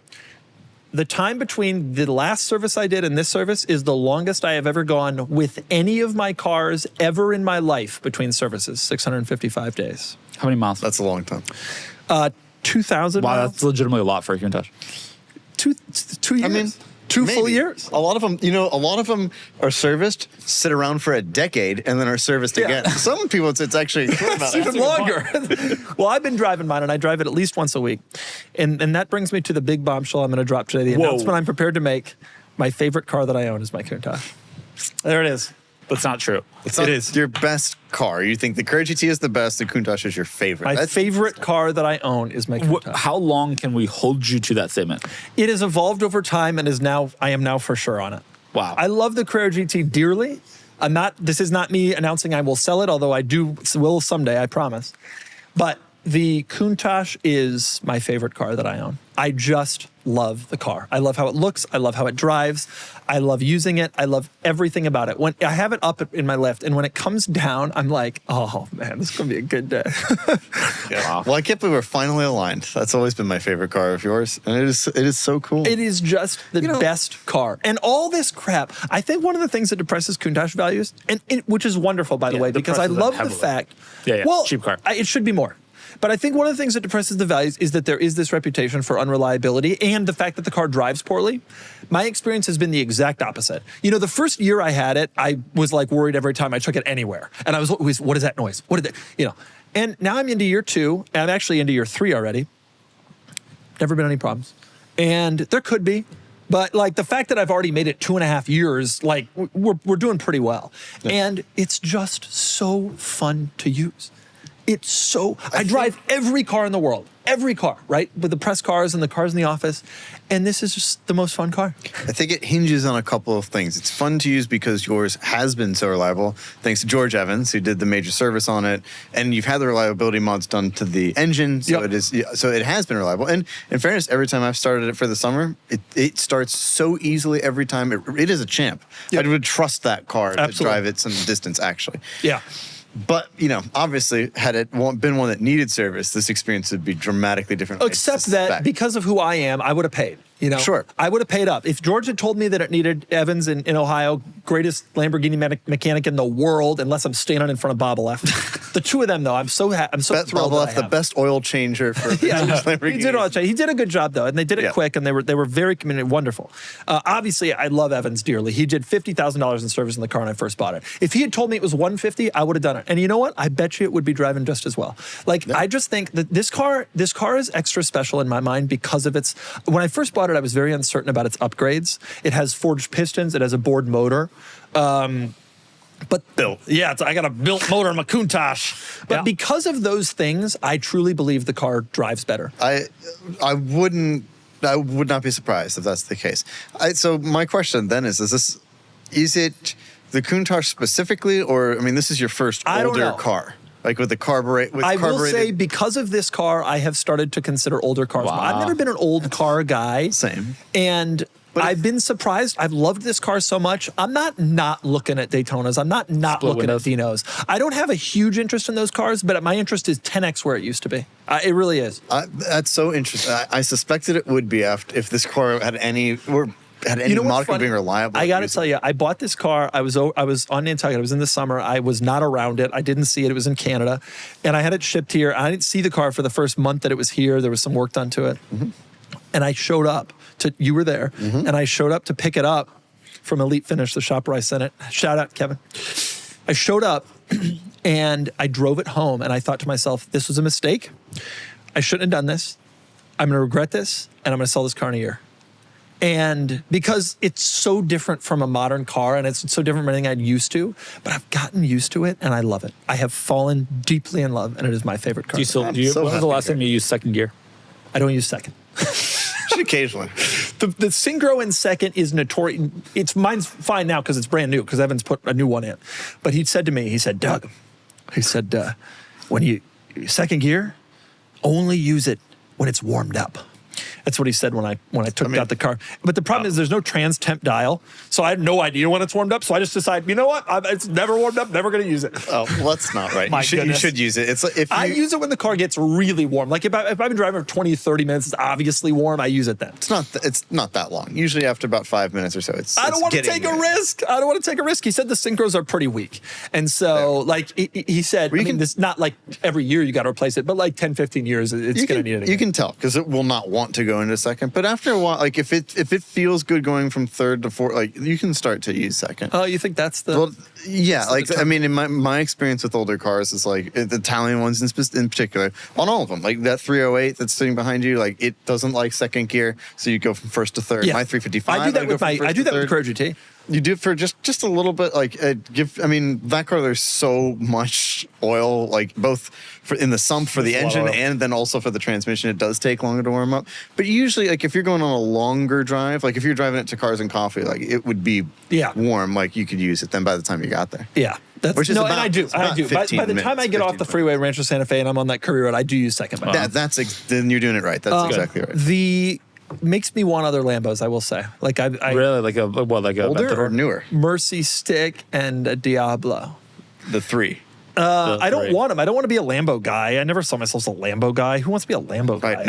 The time between the last service I did and this service is the longest I have ever gone with any of my cars ever in my life between services, 655 days. How many miles? That's a long time. 2,000 wow, miles. that's legitimately a lot for a Countach. Two years. I mean, two full maybe. years. A lot of them are serviced, sit around for a decade, and then are serviced Yeah. again. Some people, it's actually It's even longer. Well, I've been driving mine, and I drive it at least once a week. And that brings me to the big bombshell I'm going to drop today. The Whoa. announcement I'm prepared to make. My favorite car that I own is my Countach. There it is. That's not true. It's not It is. your best car. You think the Carrera GT is the best, the Countach is your favorite. My favorite car that I own is my Countach. How long can we hold you to that statement? It has evolved over time and I am now for sure on it. Wow. I love the Carrera GT dearly. This is not me announcing I will sell it, although I will someday, I promise. But the Countach is my favorite car that I own. I just love the car. I love how it looks. I love how it drives. I love using it. I love everything about it. When I have it up in my lift, and when it comes down, I'm like, oh man, this is gonna be a good day. Yeah. Well, I can't believe we're finally aligned. That's always been my favorite car of yours, and it is so cool. It is just the best car. And all this crap, I think one of the things that depresses Countach values, which is wonderful, by the way, because I depresses them love the heavily. fact, Yeah, well, cheap car. It should be more. But I think one of the things that depresses the values is that there is this reputation for unreliability and the fact that the car drives poorly. My experience has been the exact opposite. The first year I had it, I was like worried every time I took it anywhere. And I was always, what is that noise? What did that, And now I'm into year 2, and I'm actually into year 3 already. Never been any problems. And there could be. But like the fact that I've already made it 2.5 years, like we're doing pretty well. Yeah. And it's just so fun to use. It's so, I drive every car in the world, every car, right? With the press cars and the cars in the office. And this is just the most fun car. I think it hinges on a couple of things. It's fun to use because yours has been so reliable, thanks to George Evans, who did the major service on it. And you've had the reliability mods done to the engine, so it has been reliable. And in fairness, every time I've started it for the summer, it starts so easily every time. It is a champ. Yep. I would trust that car to drive it some distance, actually. Yeah. But, obviously, had it been one that needed service, this experience would be dramatically different. Except that because of who I am, I would have paid. Sure. I would have paid up. If George had told me that it needed Evans in Ohio, greatest Lamborghini mechanic in the world, unless I'm standing in front of Boba Left. The two of them, though, I'm so thrilled. Boba Left, the best oil changer for Lamborghini. He did a good job, though, and they did it quick, and they were very committed, wonderful. Obviously, I love Evans dearly. He did $50,000 in service in the car when I first bought it. If he had told me it was $150,000, I would have done it. And you know what? I bet you it would be driving just as well. I just think that this car is extra special in my mind because of its. When I first bought it, I was very uncertain about its upgrades. It has forged pistons. It has a bored motor. But built. Yeah, I got a built motor in my Countach. But because of those things, I truly believe the car drives better. I would not be surprised if that's the case. So my question then is it the Countach specifically, or this is your first older car? Like with the carburetor. I will say because of this car, I have started to consider older cars. Wow. I've never been an old car guy. Same. And I've been surprised. I've loved this car so much. I'm not looking at Daytonas. I'm not looking at Dinos. I don't have a huge interest in those cars, but my interest is 10x where it used to be. It really is. That's so interesting. I suspected it would be if this car had any modicum of being reliable. I got to tell you, I bought this car. I was on Nantucket. It was in the summer. I was not around it. I didn't see it. It was in Canada. And I had it shipped here. I didn't see the car for the first month that it was here. There was some work done to it. Mm-hmm. And I showed up you were there. Mm-hmm. And I showed up to pick it up from Elite Finish, the shop where I sent it. Shout out, Kevin. I showed up and I drove it home. And I thought to myself, this was a mistake. I shouldn't have done this. I'm going to regret this. And I'm going to sell this car in a year. And because it's so different from a modern car and it's so different from anything I'd used to, but I've gotten used to it and I love it. I have fallen deeply in love and it is my favorite car. When was the last time you used second gear? I don't use second. Occasionally. The Syncro in second is notorious. Mine's fine now because it's brand new because Evan's put a new one in. But he said to me, he said, Doug, when you second gear, only use it when it's warmed up. That's what he said when I took out the car. But the problem is there's no trans temp dial, so I have no idea when it's warmed up. So I just decide, you know what? It's never warmed up, never going to use it. Oh, well, that's not right. You should use it. It's like if I use it when the car gets really warm. Like if I've been driving for 20, 30 minutes, it's obviously warm, I use it then. It's not that long. Usually after about 5 minutes or so, I don't want to take a risk. I don't want to take a risk. He said the Syncros are pretty weak. And so, like, he said, this not like every year you got to replace it, but like 10, 15 years, it's going to need it again. You can tell because it will not want to go into second. But after a while, like if it feels good going from third to fourth, like you can start to use second. Oh, you think that's the... Well, yeah, like I mean, in my experience with older cars is like the Italian ones in particular, on all of them, like that 308 that's sitting behind you, like it doesn't like second gear, so you go from first to third. Yeah. My 355, I do that with the Carrera GT. You do it for just a little bit, like that car, there's so much oil, like both in the sump for the engine and then also for the transmission. It does take longer to warm up. But usually, like if you're going on a longer drive, like if you're driving it to Cars and Coffee, like it would be warm, like you could use it then by the time you got there. Yeah. And I do. By the time I get off the freeway at Rancho Santa Fe and I'm on that Curry Road, I do use second. Then you're doing it right. That's exactly right. Makes me want other Lambos, I will say. Like I really like a older or newer? Mercy Stick and a Diablo. The 3. I don't want them. I don't want to be a Lambo guy. I never saw myself as a Lambo guy. Who wants to be a Lambo guy? Right,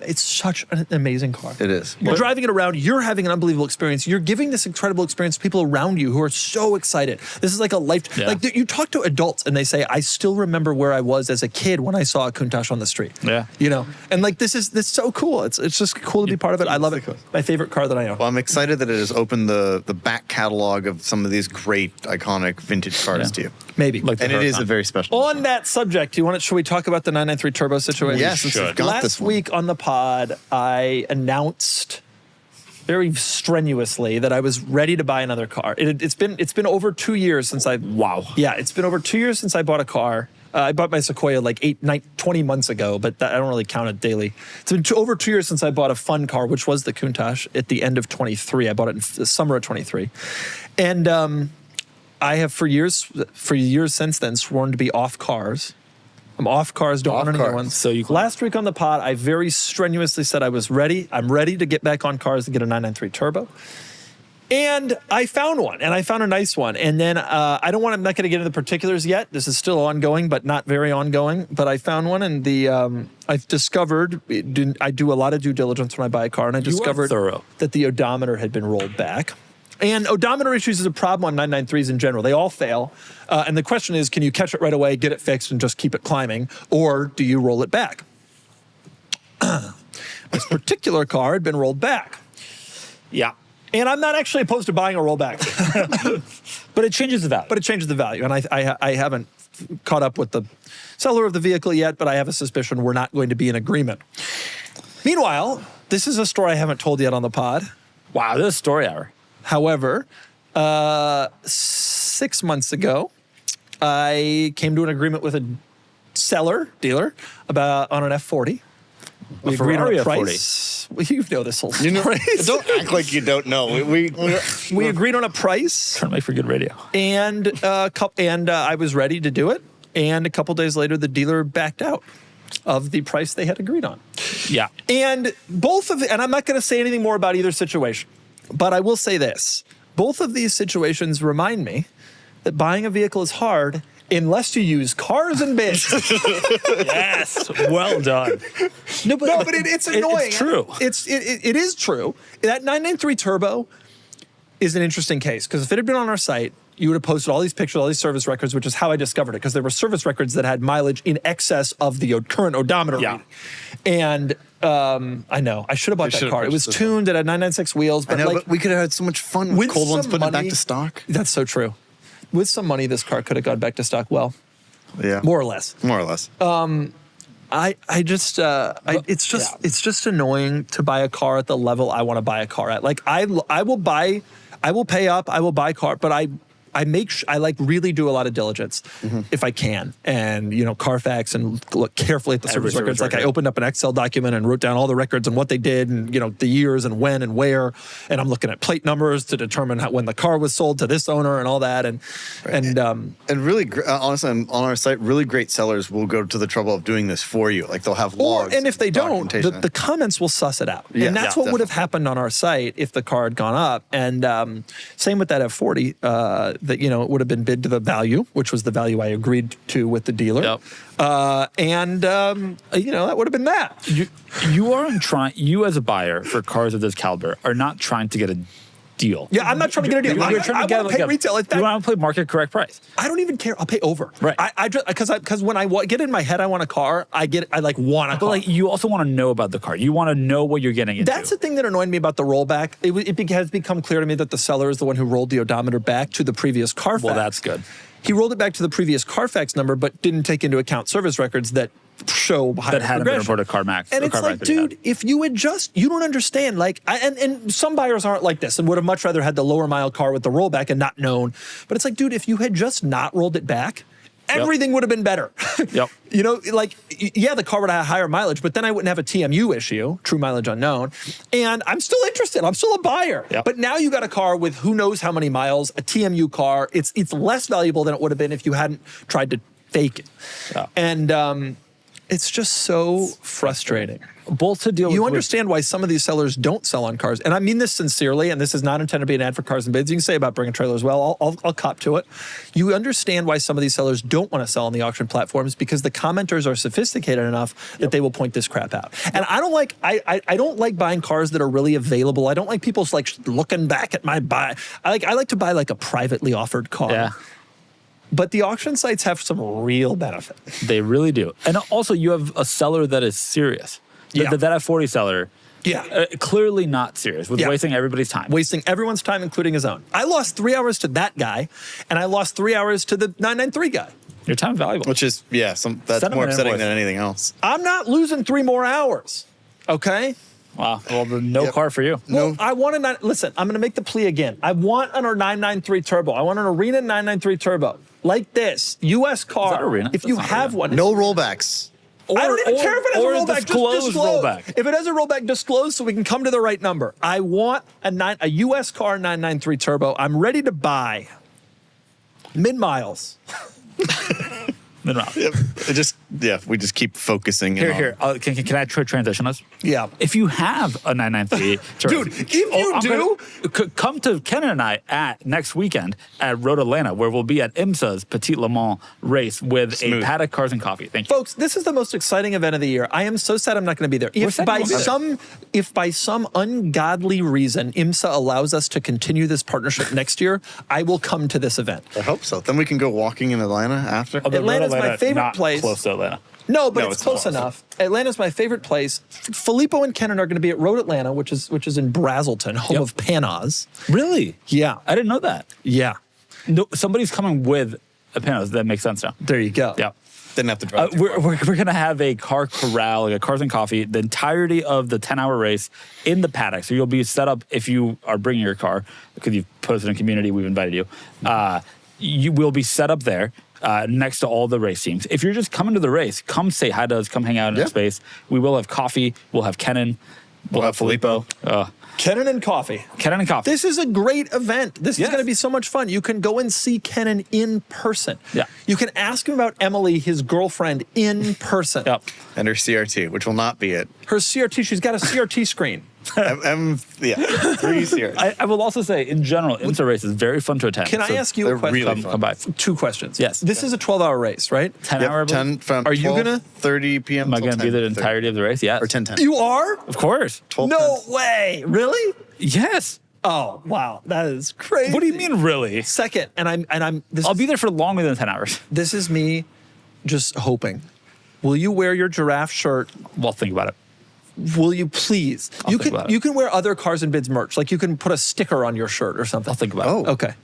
it's such an amazing car. It is. You're driving it around. You're having an unbelievable experience. You're giving this incredible experience to people around you who are so excited. This is like a life. Yeah. Like you talk to adults and they say, I still remember where I was as a kid when I saw a Countach on the street. Yeah. You know, and like this is so cool. It's just cool to be part of it. I love it. My favorite car that I own. Well, I'm excited that it has opened the back catalog of some of these great iconic vintage cars to you. Maybe. And it is a very special. On that subject, should we talk about the 993 Turbo situation? Yes, since we've got this one. Last week on the pod, I announced very strenuously that I was ready to buy another car. It's been over 2 years since it's been over 2 years since I bought a car. I bought my Sequoia like 20 months ago, but I don't really count it daily. It's been over 2 years since I bought a fun car, which was the Countach at the end of 23. I bought it in the summer of 23. And I have for years since then sworn to be off cars. I'm off cars, don't want any other ones. So last week on the pod, I very strenuously said I was ready. I'm ready to get back on cars and get a 993 Turbo. And I found one, and I found a nice one. And then I'm not going to get into the particulars yet. This is still ongoing, but not very ongoing. But I found one, and I've discovered, I do a lot of due diligence when I buy a car, and I discovered that the odometer had been rolled back. And odometer issues is a problem on 993s in general. They all fail. And the question is, can you catch it right away, get it fixed, and just keep it climbing? Or do you roll it back? This particular car had been rolled back. Yeah. And I'm not actually opposed to buying a rollback. But it changes the value. And I haven't caught up with the seller of the vehicle yet, but I have a suspicion we're not going to be in agreement. Meanwhile, this is a story I haven't told yet on the pod. Wow, this is story hour. However, 6 months ago, I came to an agreement with a dealer, on an F40. We agreed on a price. Well, you know this whole story. Don't act like you don't know. We agreed on a price. Turn me for good radio. And I was ready to do it. And a couple days later, the dealer backed out of the price they had agreed on. Yeah. And and I'm not going to say anything more about either situation. But I will say this. Both of these situations remind me that buying a vehicle is hard unless you use cars and bids. Yes, well done. No, but it's annoying. It's true. It is true. That 993 Turbo is an interesting case because if it had been on our site, you would have posted all these pictures, all these service records, which is how I discovered it because there were service records that had mileage in excess of the current odometer reading. And I know. I should have bought that car. It was tuned. It had 996 wheels. But but we could have had so much fun with cold ones putting it back to stock. That's so true. With some money, this car could have gone back to stock well. Yeah. More or less. More or less. It's just annoying to buy a car at the level I want to buy a car at. Like I will pay up, I will buy a car, but I like really do a lot of diligence if I can, and Carfax and look carefully at the service records. Like I opened up an Excel document and wrote down all the records and what they did, and the years and when and where, and I'm looking at plate numbers to determine when the car was sold to this owner and all that, and really honestly on our site, really great sellers will go to the trouble of doing this for you. Like they'll have logs, and if they don't, the comments will suss it out, and that's what would have happened on our site if the car had gone up. And same with that F40. That it would have been bid to the value, which was the value I agreed to with the dealer. Yep. That would have been that. You aren't trying. You as a buyer for cars of this caliber are not trying to get a deal. Yeah, I'm not trying to get a deal. You're trying to get pay retail. You want to play market correct price. I don't even care. I'll pay over. Right. Because when I get in my head, I want a car. I want a car. But you also want to know about the car. You want to know what you're getting into. That's the thing that annoyed me about the rollback. It has become clear to me that the seller is the one who rolled the odometer back to the previous Carfax. Well, that's good. He rolled it back to the previous Carfax number, but didn't take into account service records that show higher that hadn't been reported CarMax. And it's like, dude, if you had you don't understand. Like, and some buyers aren't like this and would have much rather had the lower mile car with the rollback and not known. But it's like, dude, if you had just not rolled it back, everything would have been better. Yep. The car would have higher mileage, but then I wouldn't have a TMU issue, true mileage unknown. And I'm still interested. I'm still a buyer. Yep. But now you got a car with who knows how many miles, a TMU car. It's less valuable than it would have been if you hadn't tried to fake it. Yeah. And it's just so frustrating. Both to deal with. You understand why some of these sellers don't sell on cars. And I mean this sincerely, and this is not intended to be an ad for Cars and Bids. You can say about Bring a Trailer as well. I'll cop to it. You understand why some of these sellers don't want to sell on the auction platforms because the commenters are sophisticated enough that they will point this crap out. And I don't like I don't like buying cars that are really available. I don't like people looking back at my buy. I like to buy like a privately offered car. Yeah. But the auction sites have some real benefit. They really do. And also, you have a seller that is serious. Yeah. That F40 seller, clearly not serious with wasting everybody's time. Wasting everyone's time, including his own. I lost 3 hours to that guy, and I lost 3 hours to the 993 guy. Your time valuable. Which is, that's more upsetting than anything else. I'm not losing 3 more hours, okay? Wow. Well, no car for you. Well, I want a listen, I'm going to make the plea again. I want an 993 Turbo. I want an Arena 993 Turbo. Like this, U.S. car. Is that Arena? If you have one. No rollbacks. I don't even care if it has a rollback. Disclose just disclose. Rollback. If it has a rollback, disclose so we can come to the right number. I want a U.S. car 993 Turbo. I'm ready to buy. Mid-miles. We just keep focusing. Here. Can I transition us? Yeah. If you have a 993 Turbo, dude, if you come to Ken and I at next weekend at Road Atlanta, where we'll be at IMSA's Petit Le Mans race with a paddock Cars and Coffee. Thank you, folks. This is the most exciting event of the year. I am so sad I'm not going to be there. If by some ungodly reason IMSA allows us to continue this partnership next year, I will come to this event. I hope so. Then we can go walking in Atlanta after. Atlanta's my favorite place. Close to Atlanta. No, but it's close enough. Atlanta's my favorite place. Filippo and Kenan are going to be at Road Atlanta, which is in Brazelton, home of Panos. Really? Yeah. I didn't know that. Yeah. No, somebody's coming with a Panos. That makes sense now. There you go. Yeah. Didn't have to drive. We're going to have a car corral, like a Cars and Coffee, the entirety of the 10-hour race in the paddock. So you'll be set up if you are bringing your car, because you've posted in community, we've invited you. You will be set up there. Next to all the race teams. If you're just coming to the race, come say hi to us, come hang out in our space. We will have coffee. We'll have Kenan. We'll have Filippo. Kenan and coffee. Kenan and coffee. This is a great event. This is going to be so much fun. You can go and see Kenan in person. Yeah. You can ask him about Emily, his girlfriend, in person. Yep. And her CRT, which will not be it. Her CRT, she's got a CRT screen. 3 years. I will also say, in general, IMSA race is very fun to attend. Can I ask you a question? Really come by. 2 questions. Yes. This is a 12-hour race, right? 10-hour. 10 from Are you gonna 30 p.m. Am I going to be there the entirety of the race? Yes. Or 10:10. You are? Of course. 12 No way. Really? Yes. Oh, wow. That is crazy. What do you mean, really? Second, I'll be there for longer than 10 hours. This is me just hoping. Will you wear your giraffe shirt? Well, think about it. Will you please? I'll think about it. You can wear other Cars and Bids merch. Like you can put a sticker on your shirt or something. I'll think about it. Okay.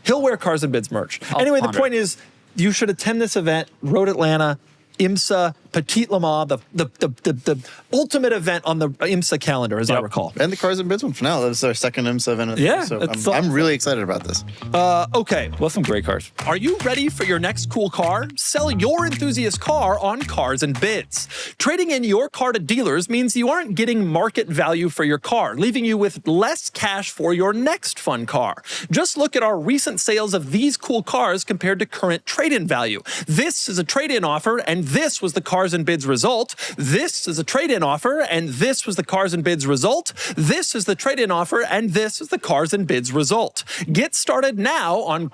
He'll wear Cars and Bids merch. I'll Anyway, ponder the point is, you should attend this event, Road Atlanta, IMSA, Petit Le Mans, the ultimate event on the IMSA calendar, as I recall. And the Cars and Bids one for now. That's our second M7 event. Yeah, So it's I'm really excited about this. Okay. Well, some great cars. Are you ready for your next cool car? Sell your enthusiast car on Cars and Bids. Trading in your car to dealers means you aren't getting market value for your car, leaving you with less cash for your next fun car. Just look at our recent sales of these cool cars compared to current trade-in value. This is a trade-in offer, and this was the Cars and Bids result. This is a trade-in offer, and this was the Cars and Bids result. This is the trade-in offer, and this is the Cars and Bids result. Get started now on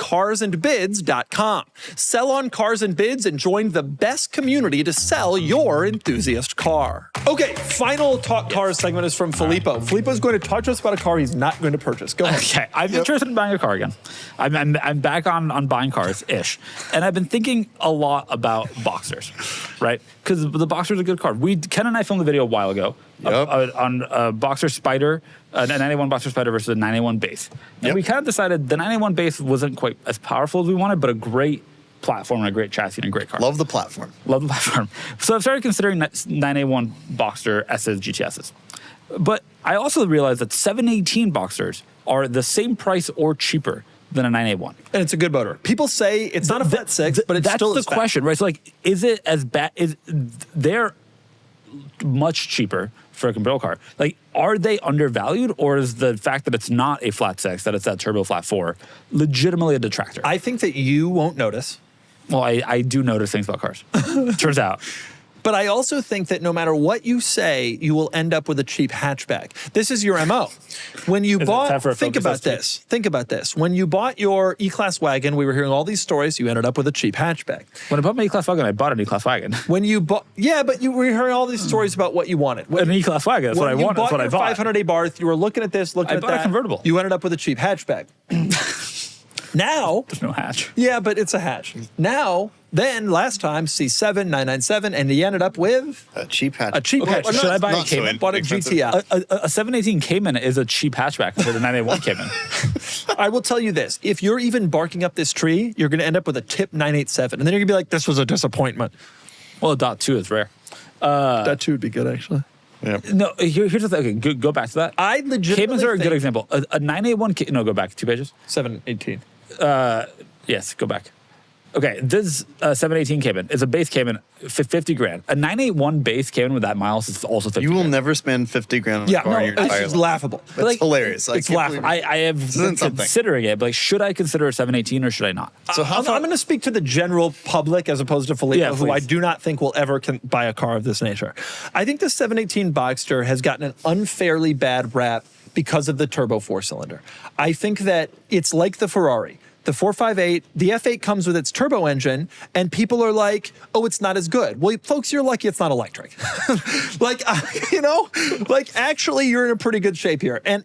carsandbids.com. Sell on Cars and Bids and join the best community to sell your enthusiast car. Okay, final Talk Cars segment is from Filippo. Filippo's going to talk to us about a car he's not going to purchase. Go ahead. Okay, I'm interested in buying a car again. I'm back on buying cars-ish. And I've been thinking a lot about Boxsters, right? Because the Boxster's a good car. Ken and I filmed a video a while ago on a Boxster Spider, a 981 Boxster Spider versus a 981 base. And we kind of decided the 981 base wasn't quite as powerful as we wanted, but a great platform and a great chassis and a great car. Love the platform. Love the platform. So I've started considering 981 Boxster S's, GTSs. But I also realized that 718 Boxsters are the same price or cheaper than a 981. And it's a good motor. People say it's not a flat six, but it's still that's the question, right? So like, is it as bad? They're much cheaper for a comparable car. Like, are they undervalued, or is the fact that it's not a flat six, that it's that turbo flat four, legitimately a detractor? I think that you won't notice. Well, I do notice things about cars. Turns out. But I also think that no matter what you say, you will end up with a cheap hatchback. This is your MO. When you bought, think about this. When you bought your E-Class wagon, we were hearing all these stories, you ended up with a cheap hatchback. When I bought my E-Class wagon, I bought an E-Class wagon. When you bought, yeah, but you were hearing all these stories about what you wanted. An E-Class wagon, that's what I wanted, that's what I bought. 500A Barth, you were looking at this, looking at that. I bought a convertible. You ended up with a cheap hatchback. Now, there's no hatch. Yeah, but it's a hatch. Now, then last time C7 997, and he ended up with a cheap hatch. A cheap hatch. Should I buy a Cayman? Cayman? Bought a GTI. A 718 Cayman is a cheap hatchback compared to 981 Cayman. I will tell you this: if you're even barking up this tree, you're going to end up with a tip 987, and then you're going to be like, "This was a disappointment." Well, a .2 is rare. That too would be good, actually. Yep. No, here's the thing. Okay, go back to that. I legitimately Caymans are a good think- example. A 981 no, go back 2 pages. 718. Yes, go back. Okay, this 718 Cayman is a base Cayman, 50 grand. A 981 base Cayman with that miles is also 50 You will grand. never spend 50 grand on Yeah, a car no, in your entire it's life. laughable. That's like, hilarious. it's can't laughable. believe- I have been isn't something. considering it, but like, should I consider a 718 or should I not? So how I'm far? going to speak to the general public as opposed to Filippo, Yeah, who I please. do not think will ever buy a car of this nature. I think the 718 Boxster has gotten an unfairly bad rap because of the turbo four-cylinder. I think that it's like the Ferrari. The 458, the F8 comes with its turbo engine, and people are like, oh, it's not as good. Well, folks, you're lucky it's not electric. Actually, you're in a pretty good shape here. And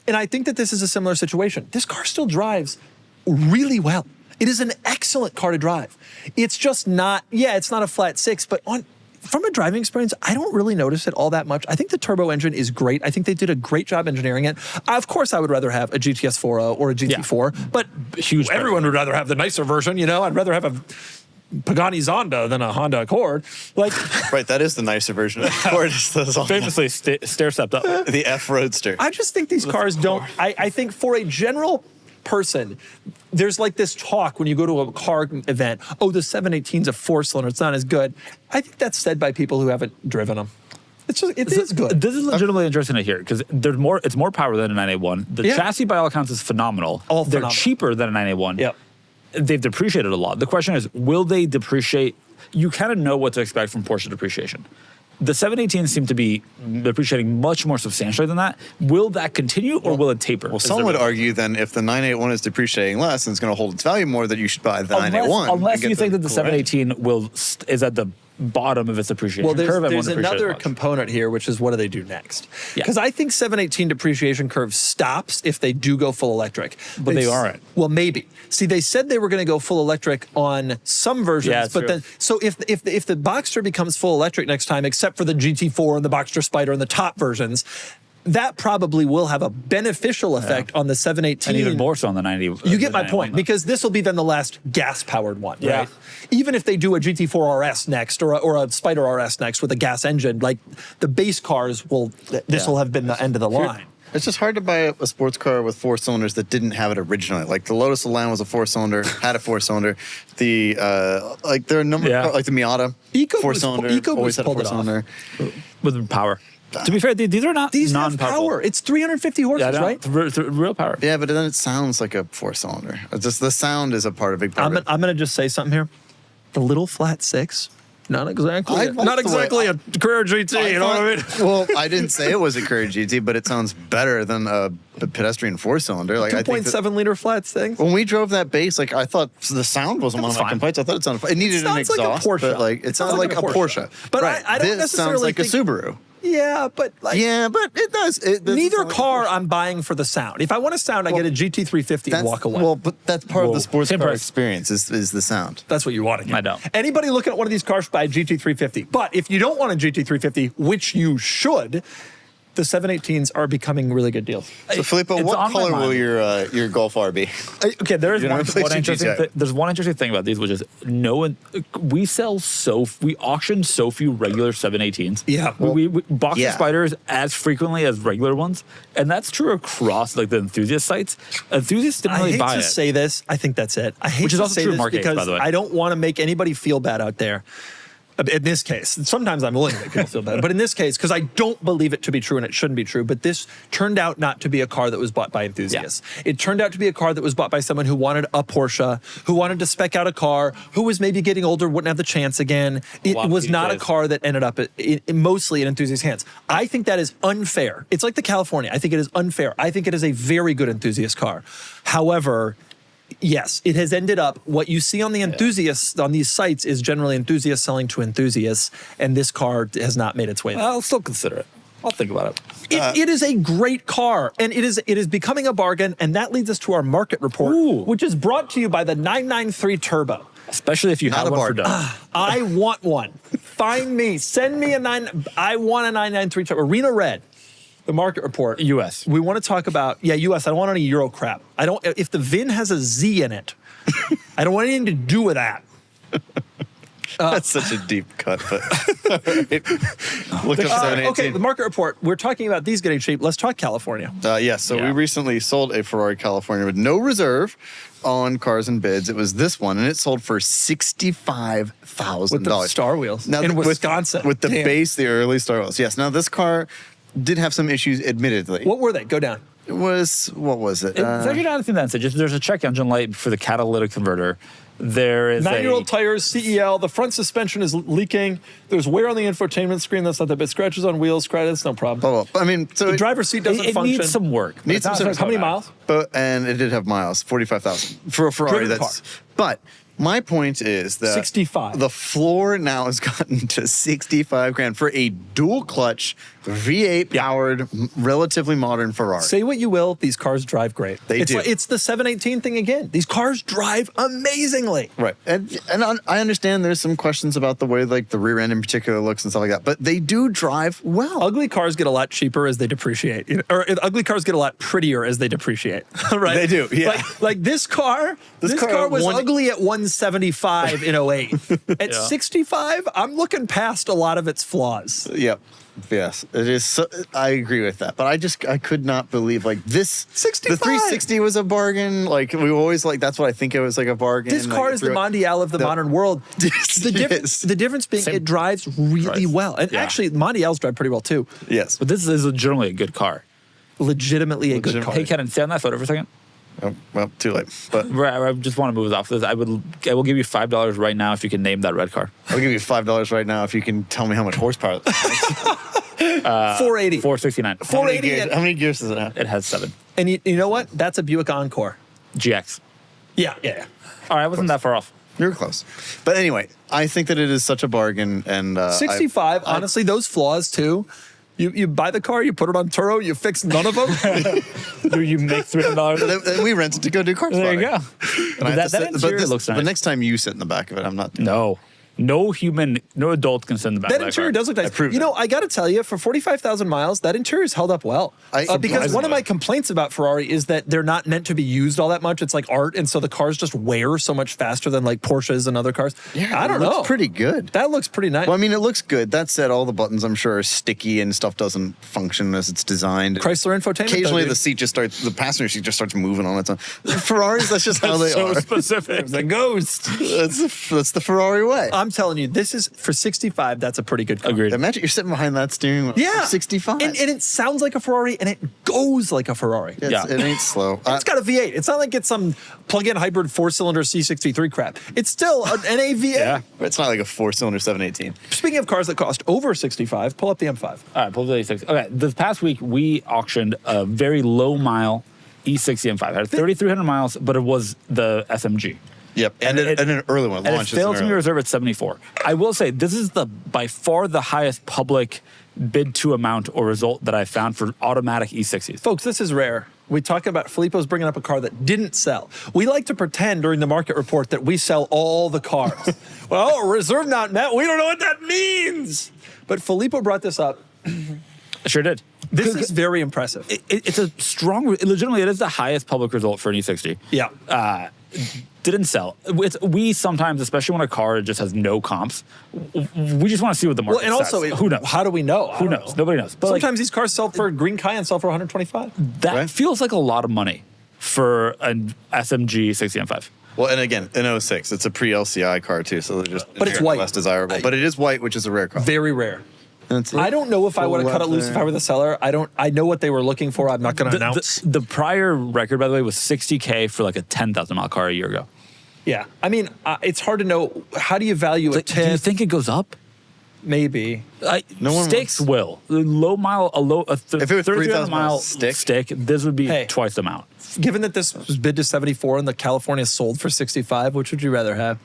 I think that this is a similar situation. This car still drives really well. It is an excellent car to drive. It's just not, it's not a flat six, but from a driving experience, I don't really notice it all that much. I think the turbo engine is great. I think they did a great job engineering it. Of course, I would rather have a GTS 4.0 or a GT4, but Huge everyone would rather have the nicer version, you know? I'd rather have a Pagani Zonda than a Honda Accord. Right, that is the nicer version of the Accord. It's the Zonda. Famously stair-stepped up. The F Roadster. I just think these cars don't, I think for a general person, there's like this talk when you go to a car event, oh, the 718's a four-cylinder, it's not as good. I think that's said by people who haven't driven them. It is good. This is legitimately interesting to hear because it's more power than a 981. The chassis by all accounts is phenomenal. All They're phenomenal. cheaper than a 981. Yep. They've depreciated a lot. The question is, will they depreciate? You kind of know what to expect from Porsche depreciation. The 718s seem to be depreciating much more substantially than that. Will that continue or will it taper? Well, some would argue then if the 981 is depreciating less and it's going to hold its value more, that you should buy the 981. Unless and you get think that the cool range. 718 is at the bottom of its depreciation Well, curve. there's and won't depreciate another as much. component here, which is what do they do next? Yeah. Because I think 718 depreciation curve stops if they do go full electric. But they aren't. Well, maybe. See, they said they were going to go full electric on some versions, Yeah, it's but true. then so if the Boxster becomes full electric next time, except for the GT4 and the Boxster Spider and the top versions, that probably will have a beneficial effect on the 718. And even more so on the 90. You get my point, because this will be then the last gas-powered one, Yeah. right? Even if they do a GT4 RS next or a Spider RS next with a gas engine, like the base cars will, this will have been the end of the line. It's just hard to buy a sports car with 4 cylinders that didn't have it originally. Like the Lotus Elan was a 4-cylinder, had a 4-cylinder. The like there are a number of cars, like the Miata, 4-cylinder, always had a 4-cylinder with power. To be fair, these are not These have non-powerful. power. It's 350 horses, right? Real power. Yeah, but then it sounds like a 4-cylinder. It's just the sound is a big part of it. I'm going to just say something here. The little flat 6, not exactly I a Carrera GT, you know what I mean? Well, I didn't say it was a Carrera GT, but it sounds better than a pedestrian 4-cylinder. Like I think 2.7 liter flats thing. when we drove that base, like I thought the sound wasn't one of my fine. complaints. I thought it sounded fine. It needed an sounds like a exhaust, Porsche. but like it sounds like a Porsche. But right. I don't this necessarily sounds like a think- Subaru. Yeah, but like Yeah, but it does. It doesn't neither sound like a car Porsche. I'm buying for the sound. If I want a sound, I get a GT350 and walk away. Well, but that's part of Whoa. the sports Same car price. experience is the sound. That's what you want to get. I don't. Anybody looking at one of these cars, buy a GT350. But if you don't want a GT350, which you should, the 718s are becoming really good deals. So Filippo, It's what on my color will mind. your Golf R be? Okay, there is You know, one replace your interesting. GTI. There's one interesting thing about these, which is we auction so few regular 718s. Yeah. we Boxster yeah. Spiders as frequently as regular ones, and that's true across like the enthusiast sites. Enthusiasts didn't I really hate buy to it. say this. I think that's it. I hate Which is to also say true this in Marquez, because by the way. I don't want to make anybody feel bad out there. In this case, sometimes I'm willing to make people feel bad, but in this case, because I don't believe it to be true and it shouldn't be true, but this turned out not to be a car that was bought by enthusiasts. It turned out to be a car that was bought by someone who wanted a Porsche, who wanted to spec out a car, who was maybe getting older, wouldn't have the chance again. It lot of was not a PJs. car that ended up mostly in enthusiast hands. I think that is unfair. It's like the California. I think it is unfair. I think it is a very good enthusiast car. However, yes, it has ended up, what you see on the enthusiasts, on these sites, is generally enthusiasts selling to enthusiasts, and this car has not made its way there. I'll still consider it. I'll think about it. It is a great car, and it is becoming a bargain, and that leads us to our market report, Ooh. which is brought to you by the 993 Turbo. Especially if you Not have a one for bargain. done. I want one. Find me. Send me I want a 993 Turbo. Arena Red. The market report. US. We want to talk about, US. I don't want any Euro crap. I don't, if the VIN has a Z in it, I don't want anything to do with that. That's such a deep cut, but look up 718. Okay, the market report. We're talking about these getting cheap. Let's talk California. Yes, so we Yeah. recently sold a Ferrari California with no reserve on Cars and Bids. It was this one, and it sold for $65,000. With the Star Wheels in with- Wisconsin. With the Damn. base, the early Star Wheels. Yes, now this car did have some issues, admittedly. What were they? Go down. It was, what was it? It's actually not a thing that's it. Just there's a check engine light for the catalytic converter. There is 9-year-old tires, CEL. The front suspension is leaking. There's wear on the infotainment screen. That's not that bad. Scratches on wheels. That's no problem. Oh, I mean, so The driver's seat doesn't It function. needs some work. but Needs it's not some- so How many bad. miles? and it did have miles, 45,000 for a Ferrari. Driven That's, but my point is that 65. The floor now has gotten to 65 grand for a dual clutch V8 powered, relatively modern Ferrari. Say what you will, these cars drive great. They it's do. It's the 718 thing again. These cars drive amazingly. Right, and I understand there's some questions about the way like the rear end in particular looks and stuff like that, but they do drive well. Ugly cars get a lot cheaper as they depreciate, or ugly cars get a lot prettier as they depreciate. Right? They do, yeah. Like this car. This car car was one- ugly at 175 in 08. At Yeah. 65, I'm looking past a lot of its flaws. Yep. Yes, it is. So, I agree with that, but I could not believe like this. 65. The 360 was a bargain. Like we always like that's what I think it was like a bargain. This like, car is the Mondial of the modern world. The difference being Same it drives really price. well. And Yeah. actually, Mondials drive pretty well too. Yes. But this is generally a good car. Legitimately a good car. Hey, Ken, stay on that photo for a second. Oh, well, too late. But I just want to move us off this. I will give you $5 right now if you can name that red car. I'll give you $5 right now if you can tell me how much horsepower. 480. 469. 480. How many gears does it have? It has 7. And you know what? That's a Buick Encore. GX. Yeah. All right, I wasn't that far off. You're close. But anyway, I think that it is such a bargain. And 65, honestly, those flaws too. You buy the car, you put it on Turo, you fix none of them. You make $300. Then we rent it to go do car There you spotting. go. And I have That to interior looks nice. But next time you sit in the back of it, I'm not doing No. No adult can sit in the back That of interior car. does look nice. approve You know, that. I got to tell you, for 45,000 miles, that interior's held up well. Because one of my complaints about Ferrari is that they're not meant to be used all that much. It's like art, and so the cars just wear so much faster than like Porsches and other cars. I don't it know. looks pretty good. That looks pretty nice. Well, I mean, it looks good. That said, all the buttons, I'm sure, are sticky and stuff doesn't function as it's designed. Chrysler infotainment. Occasionally, though, the passenger seat just starts moving on its own. Ferraris, that's just how they so are. specific. the ghost. That's the Ferrari way. I'm telling you, this is for 65. That's a pretty good car. Agreed. Imagine you're sitting behind that steering wheel. Yeah, for 65. and it sounds like a Ferrari, and it goes like a Ferrari. Yeah. It ain't slow. It's got a V8. It's not like it's some plug-in hybrid 4-cylinder C63 crap. It's still an NAV8. Yeah. It's not like a 4-cylinder 718. Speaking of cars that cost over 65, pull up the M5. All right, pull the E60. Okay, this past week we auctioned a very low mile E60 M5. It had 3,300 miles, but it was the SMG. Yep, and an early one. And it Launched as failed an to be early. reserved at 74. I will say this is by far the highest public bid to amount or result that I found for automatic E60s. Folks, this is rare. We talk about Filippo's bringing up a car that didn't sell. We like to pretend during the market report that we sell all the cars. Well, reserve not met. We don't know what that means. But Filippo brought this up. I sure did. This is very impressive. It's a strong, legitimately, it is the highest public result for an E60. Yeah. Didn't sell. We sometimes, especially when a car just has no comps, we just want to see what the market Well, and also, says. Who knows? How do we know? Who knows? Nobody knows. But Sometimes these cars sell for green Cayenne sell for 125. that Right. feels like a lot of money for an SMG 60 M5. Well, and again, an 06, it's a pre-LCI car too, so they're just But it's inherently white. less desirable. But it is white, which is a rare car. Very rare. That's it. I don't know if I would have cut it loose if I were the seller. I know what they were looking for. I'm not going to announce. The prior record, by the way, was 60K for like a 10,000 mile car a year ago. Yeah. I mean, it's hard to know. How do you value a Like, do you tip? think it goes up? Maybe. No one Sticks wants- will. Low mile, a If it was 3,000 mile miles stick, this would be Hey. twice the amount. Given that this was bid to 74 and the California sold for 65, which would you rather have?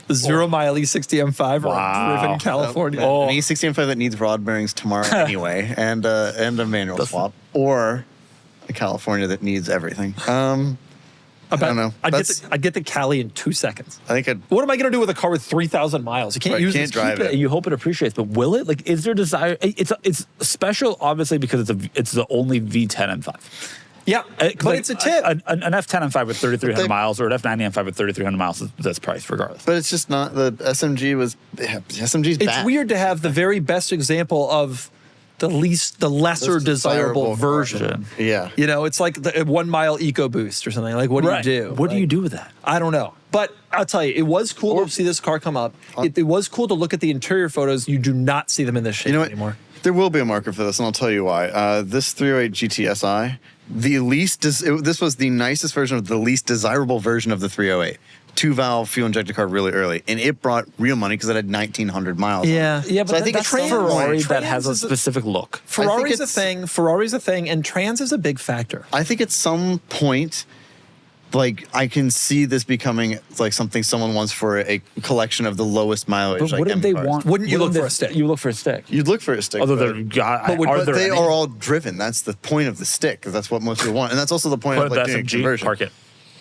The 0-mile E60 M5 or Wow. a driven California? An E60 M5 that needs rod bearings tomorrow anyway, and a manual swap, or a California that needs everything. I don't know. I'd get the Cali in 2 seconds. I think I'd. What am I going to do with a car with 3,000 miles? You can't Right, use can't this. drive Keep it. You hope it appreciates, but will it? Like, is there desire? It's special, obviously, because it's the only V10 M5. Yeah, but it's a tip. An F10 M5 with 3,300 They- miles or an F90 M5 with 3,300 miles is this price, regardless. But it's just not the SMG was. SMG's It's bad. weird to have the very best example of the lesser Least desirable desirable version. Yeah. You know, it's like the 1 mile EcoBoost or something. Like, what do you do? What do you Like, do with that? I don't know. But I'll tell you, it was cool to see this car come up. It was cool to look at the interior photos. You do not see them in this shape You know what? anymore. There will be a market for this, and I'll tell you why. This 308 GTSI, this was the nicest version of the least desirable version of the 308. 2-valve fuel injected car really early, and it brought real money because it had 1,900 miles. Yeah. on it. Yeah, but So I think that's it's Ferrari Trans that has a is a- specific look. Ferrari's a it's- thing. Ferrari's a thing, and trans is a big factor. I think at some point, like I can see this becoming like something someone wants for a collection of the lowest mileage. But like wouldn't they M cars. want? Wouldn't you look wouldn't for a stick? You look for a stick. You'd look for a stick. Although but- are there they any? are all driven. That's the point of the stick, because that's what most people want, and that's also the point Put of the like doing a SMG, conversion. park it.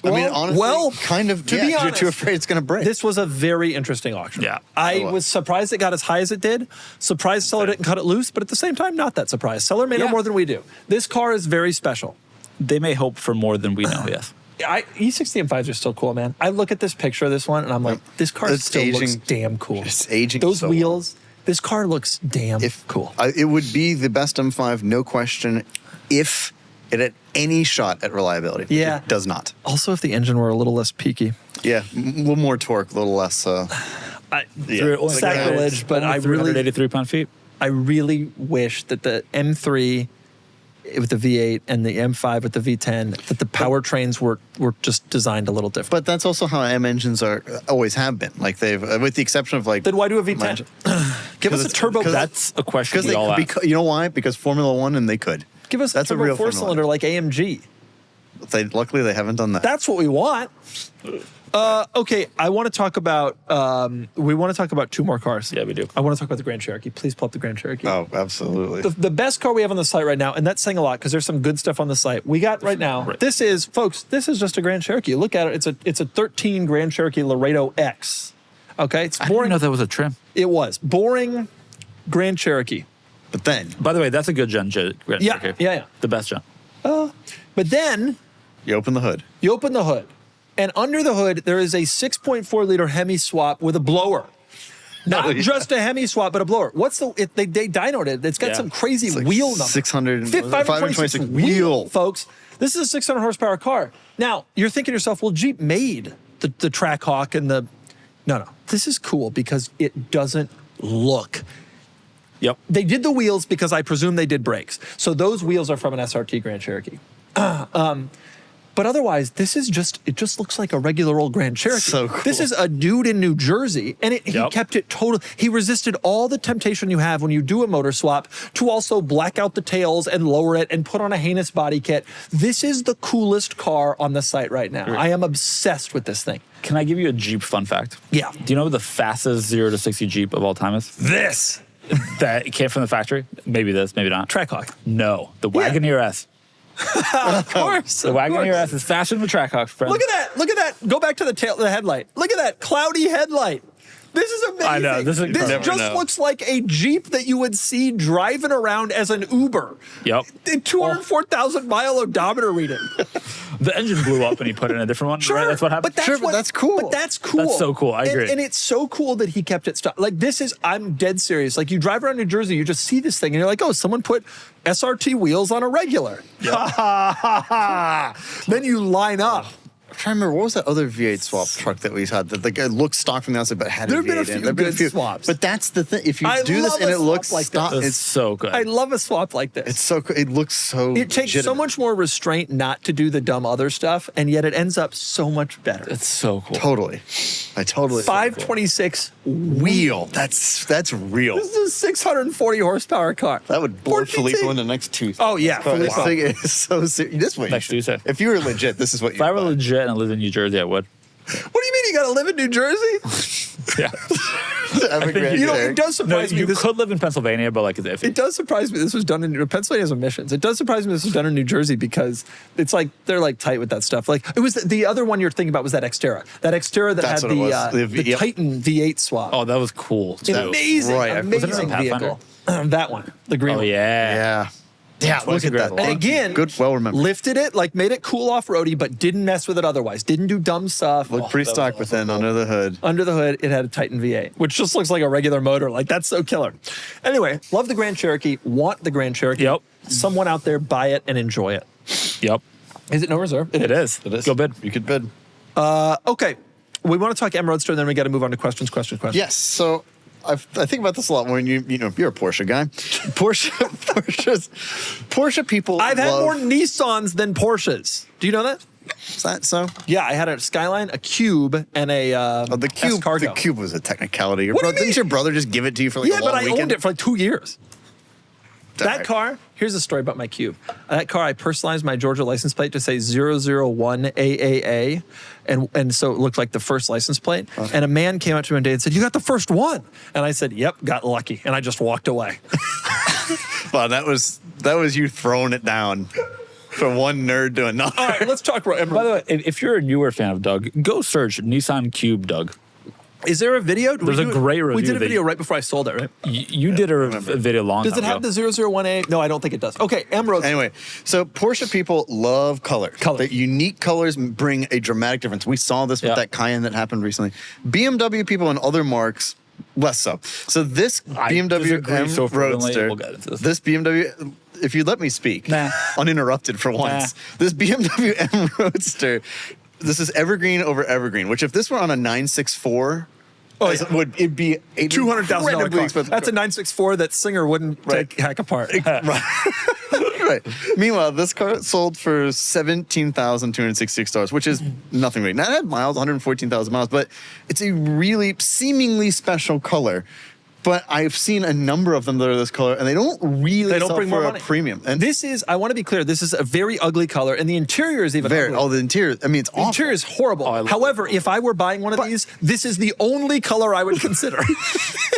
I mean, Well- honestly, well, kind of. to Yeah, be 'cause honest, you're too afraid it's going to break. This was a very interesting auction. Yeah. I It was. was surprised it got as high as it did. Surprised seller didn't cut it loose, but at the same time, not that surprised. Seller may know Yeah. more than we do. This car is very special. They may hope for more than we know. Yes. E60 M5s are still cool, man. I look at this picture of this one, and I'm like, this car It's still looks aging- damn cool. it's aging Those so wheels, this car looks damn cool. It would be the best M5, no question, if it had any shot at reliability. which Yeah. It does not. Also, if the engine were a little less peaky. Yeah, a little more torque, a little less. Sacrilege, but I really, 383 pound-feet. I really wish that the M3 with the V8 and the M5 with the V10, that the powertrains were just designed a little different. But that's also how M engines are always have been. Like they've, with the exception of like. Then why do a V10? Give us a it's- turbo. because That's a question Because we all ask. you know why? Because Formula One and they could. Give us That's a a turbo real four-cylinder like AMG. Luckily, they haven't done that. That's what we want. Okay, I want to talk about. We want to talk about two more cars. Yeah, we do. I want to talk about the Grand Cherokee. Please pull up the Grand Cherokee. Oh, absolutely. The best car we have on the site right now, and that's saying a lot because there's some good stuff on the site. We got right now. Right. This is, folks. This is just a Grand Cherokee. Look at it. It's a 13 Grand Cherokee Laredo X. Okay, it's I didn't boring. know that was a trim. It was boring. Grand Cherokee. But then By the way, that's a good Grand Yeah, Cherokee. yeah. The best gen. But then you open the hood. you open the hood, and under the hood there is a 6.4 liter Hemi swap with a blower. Not just a Hemi swap, but a blower. What's they dynoed it? It's got Yeah. some crazy It's like wheel number. 526 wheel. folks. This is a 600 horsepower car. Now, you're thinking to yourself, well, Jeep made the Trackhawk and the... No. This is cool because it doesn't look... Yep. They did the wheels because I presume they did brakes. So those wheels are from an SRT Grand Cherokee. But otherwise, it just looks like a regular old Grand Cherokee. So cool. This is a dude in New Jersey, and he Yep. kept it total. He resisted all the temptation you have when you do a motor swap to also black out the tails and lower it and put on a heinous body kit. This is the coolest car on the site right now. I am obsessed with this thing. Can I give you a Jeep fun fact? Yeah. Do you know what the fastest 0 to 60 Jeep of all time is? This That came from the factory? Maybe this, maybe not. Trackhawk. No, the Wagoneer S. Of course. The Wagoneer S is faster than the Trackhawk, friend. Look at that. Look at that. Go back to the headlight. Look at that cloudy headlight. This is amazing. I know, this is incredible. just Never know. looks like a Jeep that you would see driving around as an Uber. Yep. 204,000 mile odometer reading. The engine blew up and he put in a different one. Right? That's what happened. But that's, Sure, but that's cool. But that's cool. That's so cool. I agree. And it's so cool that he kept it stuck. Like I'm dead serious. Like you drive around New Jersey, you just see this thing and you're like, oh, someone put SRT wheels on a regular. Then you line up. I'm trying to remember, what was that other V8 swap truck that we had that like, looked stock from the outside but had a There've been a V8 in? few There've been a good few swaps. But that's the thing. If you I do this love and a it looks swap like stock, that. It's it's so good. I love a swap like this. so cool. It looks so It takes so legitimate. much more restraint not to do the dumb other stuff, and yet it ends up so much better. It's so cool. Totally. I totally 526 wheel. That's real. This is a 640 horsepower car. That would blow Ford PT. Filippo in the next tooth. Oh, yeah, This Filippo. thing is so serious. This way. Next Tuesday. If you were legit, this is what you If I were buy. legit and I lived in New Jersey, I would. What do you mean you got to live in New Yeah. Jersey? Evergrande You know, there. it does No, surprise me. you This, could live in Pennsylvania, but like it's iffy. it does surprise me this was done in Pennsylvania has emissions. It does surprise me this was done in New Jersey because it's like they're like tight with that stuff. Like it was the other one you're thinking about was that Xterra. That Xterra that That's had what it was. the Yep. Titan V8 swap. Oh, that was cool too. Amazing, right. amazing Was it a Pathfinder? vehicle. That one, the green Oh one. yeah. Yeah. Yeah, look at grand that. a lot. And again, Good, well remembered. lifted it, like made it cool off-roady, but didn't mess with it otherwise. Didn't do dumb stuff. Looked pretty that stock, was but then under the hood. Under the hood, it had a Titan V8, which just looks like a regular motor. Like, that's so killer. Anyway, love the Grand Cherokee, want the Grand Cherokee. Yep. Someone out there buy it and enjoy it. Yep. Is it no reserve? It is. It is. Go bid. You could bid. Okay. We want to talk M Roadster, and then we got to move on to questions. Yes. So I think about this a lot when you're a Porsche guy. Porsche people. I've had love, more Nissans than Porsches. Do you know that? Is that so? Yeah, I had a Skyline, a Cube, and a The Cube. S-Cargo. The Cube was a technicality. What do you Didn't mean? your brother just give it to you for like Yeah, a long but I weekend? owned it for like 2 years. That Alright. car, here's a story about my Cube. That car, I personalized my Georgia license plate to say 001 AAA, and so it looked like the first license plate. And a man came up to me one day and said, "You got the first one." And I said, "Yep, got lucky." And I just walked away. Well, that was you throwing it down for one nerd to another. All right, let's talk about By the way, if you're a newer fan of Doug, go search Nissan Cube Doug. Is there a video? There's a great We review did a that video you- right before I sold it, right? You did a video long Does time it have ago. the 001A? No, I don't think it does. Okay, Emerald. Anyway, so Porsche people love colors. Color. The unique colors bring a dramatic difference. We saw this with Yeah. that Cayenne that happened recently. BMW people and other marks, less so. So this I BMW disagree M so fervently. Roadster, We'll get into this. this BMW, if you let me speak, Nah. uninterrupted for once, this BMW M Roadster, this is evergreen over evergreen, which if this were on a 964, it'd be a $200,000 incredibly car. expensive That's a car. 964 that Singer wouldn't Right. hack apart. Right. Meanwhile, this car sold for $17,266, which is nothing really. Now, it had miles, 114,000 miles, but it's a really seemingly special color. But I've seen a number of them that are this color, and they don't really They don't sell bring for more a money. premium. And This is, I want to be clear, this is a very ugly color, and the interior is even very, ugly. the interior, I mean, it's The awful. interior is horrible. I love However, if I were buying one of these, this is the only color I would consider.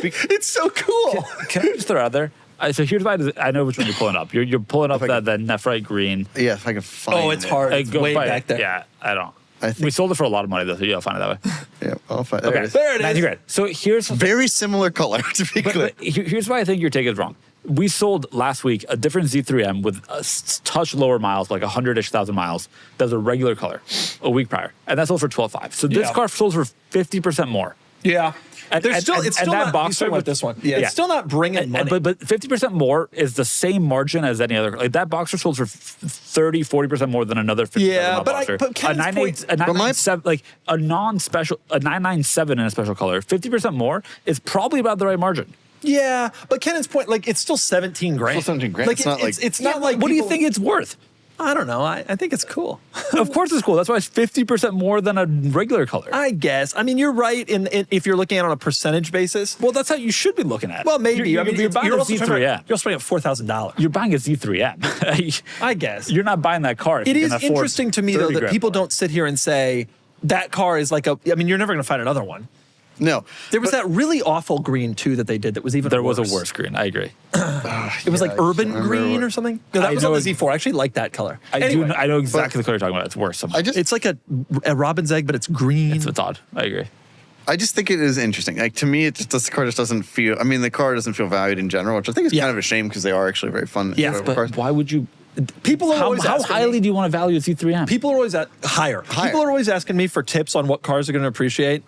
It's so cool. Can I just throw out there? So here's why I know which one you're pulling up. You're pulling up that nephrite green. Yeah, if I can find Oh, it's it. hard. Hey, It's go way fight it. back there. Yeah, I don't. We sold it for a lot of money, though, so you'll find it that way. Yeah, I'll find Okay, There it is. 90 grand. So here's very similar color, to be clear. but here's why I think your take is wrong. We sold last week a different Z3M with a touch lower miles, like 100-ish thousand miles. That was a regular color a week prior, and that sold for $12,500. So this car sold for 50% more. Yeah. It's still that not, Boxster with this one. Yeah, it's still not bringing money. But 50% more is the same margin as any other. Like that Boxster sold for 40% more than another 50. Yeah, but Boxster. but Ken's point, a 997, like a non-special, a 997 in a special color, 50% more is probably about the right margin. Yeah, but Kennan's point, like, it's still 17 grand. Still 17 grand. Like, It's not like- it's not like. What do you people- think it's worth? I don't know. I think it's cool. Of course it's cool. That's why it's 50% more than a regular color. I guess. I mean, you're right in if you're looking at it on a percentage basis. Well, that's how you should be looking at it. Well, maybe. You're, I mean, you're buying a also talking Z3M. about- you're spending $4,000. You're buying a Z3M. I guess. You're not buying that car. If It you is can afford interesting to me, though, 30 that grand people more. don't sit here and say that car is like a. I mean, you're never going to find another one. No. There was that really awful green too that they did that was even There worse. was a worse green. I agree. It was like urban remember green what- or something. No, that I was on know the Z4. I actually like that color. I know exactly the color you're talking about. It's worse. I just It's like a robin's egg, but it's green. it's odd. I agree. I just think it is interesting. Like to me, this car just doesn't feel. I mean, the car doesn't feel valued in general, which I think is kind of a shame because they are actually very fun. Yes, enjoyable cars. But why would you? People are How always asking highly me, do you want to value a Z3M? people are always higher. People are always asking me for tips on what cars are going to appreciate.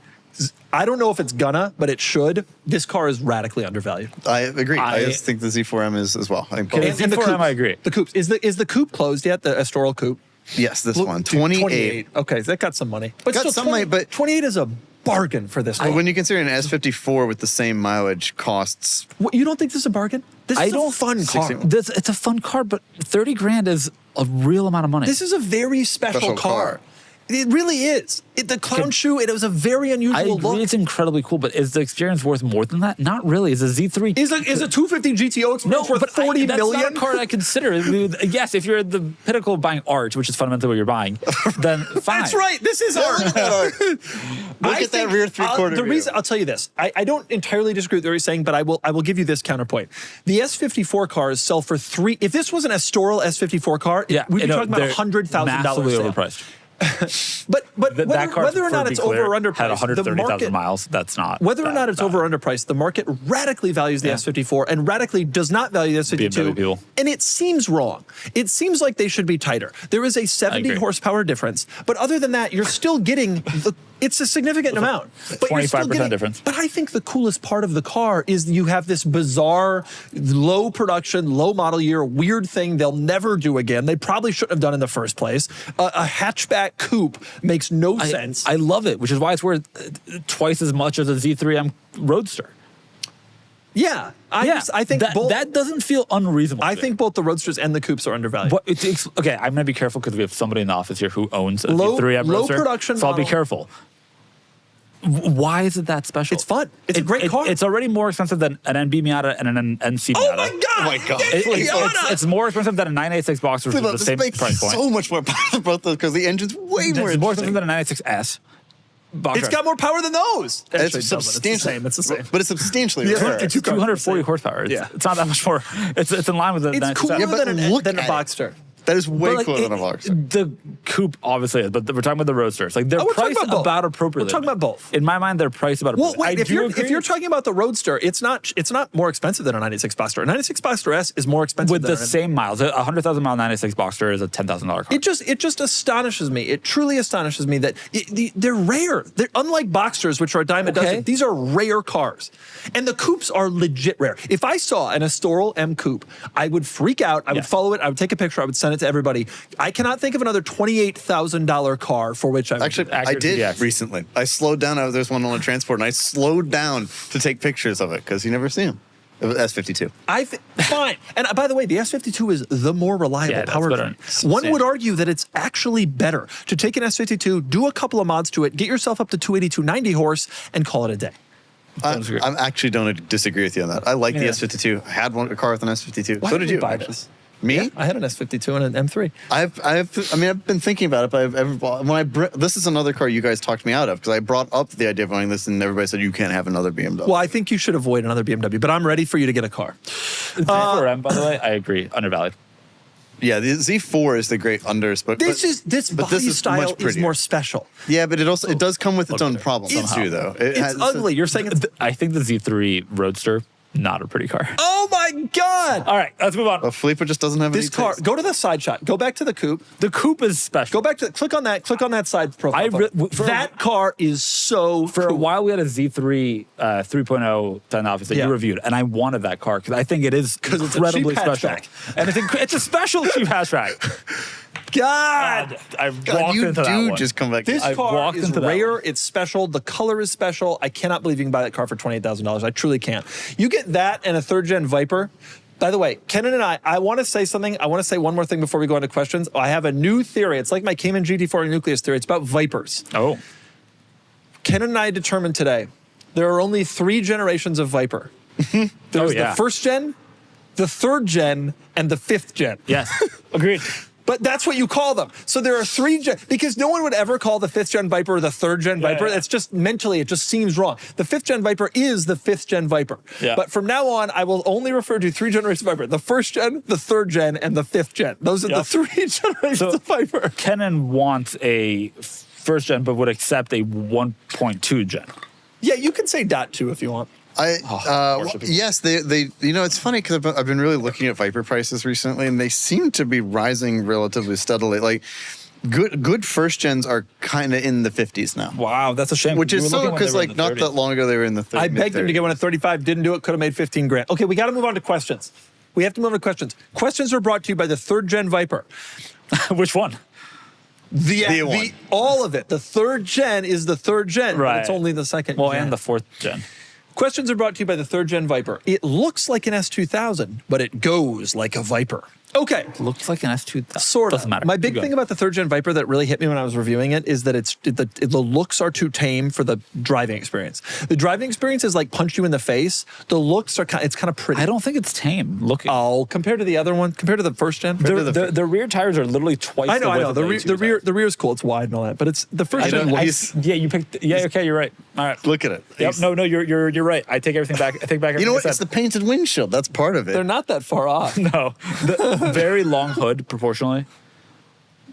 I don't know if it's gonna, but it should. This car is radically undervalued. I agree. I just think the Z4M is as well. I think Okay, both. the Z4M, I agree. The coupes is the coupe closed yet? The Estoril coupe. Yes, this Look, one, dude, 28. Okay, that got some money. But Got still, some money, but- 28 is a bargain for this car. But when you consider an S54 with the same mileage costs, What, you don't think this is a bargain? This is a fun car. 16. It's a fun car, but 30 grand is a real amount of money. This is a very special Special car. car. It really is. The clown shoe, it was a very unusual I agree look. it's incredibly cool, but is the experience worth more than that? Not really. Is a Z3 Is a 250 GTO experience worth 40 that's million? not a car I consider. Yes, if you're at the pinnacle of buying art, which is fundamentally what you're buying, then fine. That's right. This is art. Look at that rear three-quarter The view. reason I'll tell you this, I don't entirely disagree with what you're saying, but I will give you this counterpoint. The S54 cars sell for three. If this was an Estoril S54 car, Yeah, we'd be no, talking about they're $100,000 massively sale. overpriced. But That car, whether or not to be it's clear, over or underpriced, had the 130,000 market, miles. That's not whether or that not it's bad. over or underpriced, the market radically values the S54 and radically does not value the BMW S52. people. And it seems wrong. It seems like they should be tighter. There is a 70 agree. horsepower difference, but other than that, you're still getting it's a significant amount. But you're still 25% getting- difference. But I think the coolest part of the car is you have this bizarre, low production, low model year, weird thing they'll never do again. They probably shouldn't have done in the first place. A hatchback coupe makes no sense. I love it, which is why it's worth twice as much as a Z3M Roadster. Yeah, I think that, both. that doesn't feel unreasonable. I to me. think both the Roadsters and the coupes are undervalued. But okay, I'm gonna be careful because we have somebody in the office here who owns a Low- Z3M low Roadster, production so I'll be model. careful. Why is it that special? It's fun. It's a great car. It's already more expensive than an NB Miata and an NC Miata. Oh my god! Oh my God. It's more expensive than a 986 Boxster, which is the this same makes price point. so much more power about those because the engine's way more It's more interesting. expensive than a 996S. Boxster. It's got more power than those. Actually, it It's doesn't. substantially. It's the same. But it's substantially Yeah, rarer. it's 240 240 horsepower. Yeah. It's not that much more. It's in line with the It's 996S. cooler Yeah, but than look a at it. Boxster. That is way But, like, cooler than a Boxster. The coupe obviously is, but we're talking about the Roadsters. Like they're Oh, we're talking priced about both. about appropriately. We're talking about both. In my mind, they're priced about Well, appropriately. wait. If you're talking about the Roadster, it's not more expensive than a 96 Boxster. A 96 Boxster S is more expensive with than the same miles, a 100,000 mile 96 Boxster is a $10,000 car. It just astonishes me. It truly astonishes me that they're rare. They're unlike Boxsters, which are a dime a Okay. dozen. These are rare cars, and the coupes are legit rare. If I saw an Estoril M coupe, I would freak out. I would follow it. I would take a picture. I would send it to everybody. I cannot think of another $28,000 car for which I would Actually, Acura I did ZDX. recently. I slowed down. There's one on the transport, and I slowed down to take pictures of it because you never see them. It was S52. Fine. And by the way, the S52 is the more reliable Yeah, that's power better. train. One would argue that it's actually better to take an S52, do a couple of mods to it, get yourself up to 280, 290 horse, and call it a day. I actually don't disagree with you on that. I like the Yeah. S52. I had a car with an S52. Why so did did you you buy actually. this? Me? Yeah, I had an S52 and an M3. I've been thinking about it, but I've ever bought, this is another car you guys talked me out of because I brought up the idea of buying this and everybody said you can't have another BMW. Well, I think you should avoid another BMW, but I'm ready for you to get a car. Z4M, by the way, I agree, undervalued. Yeah, the Z4 is the great but This body style is more special. Yeah, but it does come with its own problems too, though. It's ugly. You're saying it's... I think the Z3 Roadster, not a pretty car. Oh my God! All right, let's move on. Well, Filippo just doesn't have This any car. taste. Go to the side shot. Go back to the coupe. The coupe is special. Go back to click on that side profile. That car is so For a while, we had a Z3 3.0 10 office that you reviewed, and I wanted that car because I think it is incredibly it's a cheap special. hatchback. And it's a special cheap hatchback. God, I walked into that one. Just come back. this I car walked is into that rare. one. It's special. The color is special. I cannot believe you can buy that car for $28,000. I truly can't. You get that and a third-gen Viper. By the way, Kenan and I want to say something. I want to say one more thing before we go into questions. I have a new theory. It's like my Cayman GT4 Nucleus theory. It's about Vipers. Oh. Kenan and I determined today there are only 3 generations of Viper. There's the first gen, the third gen, and the 5th gen. Yes, agreed. But that's what you call them. So there are 3 gen, because no one would ever call the 5th gen Viper the 3rd gen Viper. It's just mentally, it just seems wrong. The 5th gen Viper is the 5th gen Viper. Yeah. But from now on, I will only refer to 3 generations of Viper: the 1st gen, the 3rd gen, and the 5th gen. Those are the 3 generations of Viper. Kenan wants a first gen, but would accept a 1.2 gen. Yeah, you can say .2 if you want. Yes, they it's funny because I've been really looking at Viper prices recently, and they seem to be rising relatively steadily. Like good first gens are kind of in the 50s now. Wow, that's a shame. Which is so because not that long ago they were in the 30s. I begged him to get one at 35, didn't do it, could have made 15 grand. Okay, we got to move on to questions. We have to move on to questions. Questions are brought to you by the 3rd gen Viper. Which one? All of it. The 3rd gen is the 3rd gen, but it's only the 2nd gen. And the 4th gen. Questions are brought to you by the 3rd gen Viper. It looks like an S2000, but it goes like a Viper. Okay. Looks like an S2000. Sort of. Doesn't matter. My big thing about the 3rd gen Viper that really hit me when I was reviewing it is that the looks are too tame for the driving experience. The driving experience is like punch you in the face. The looks are kind of pretty. I don't think it's tame looking. Oh, compared to the other one, compared to the 1st gen. The rear tires are literally twice. I know. The rear is cool. It's wide and all that, but it's the 1st gen. You picked. Yeah. Okay. You're right. All right. Look at it. Yep. No. You're right. I take everything back. I take back everything. You know what? I It's said. the painted windshield. That's part of it. They're not that far off. No. The very long hood proportionally.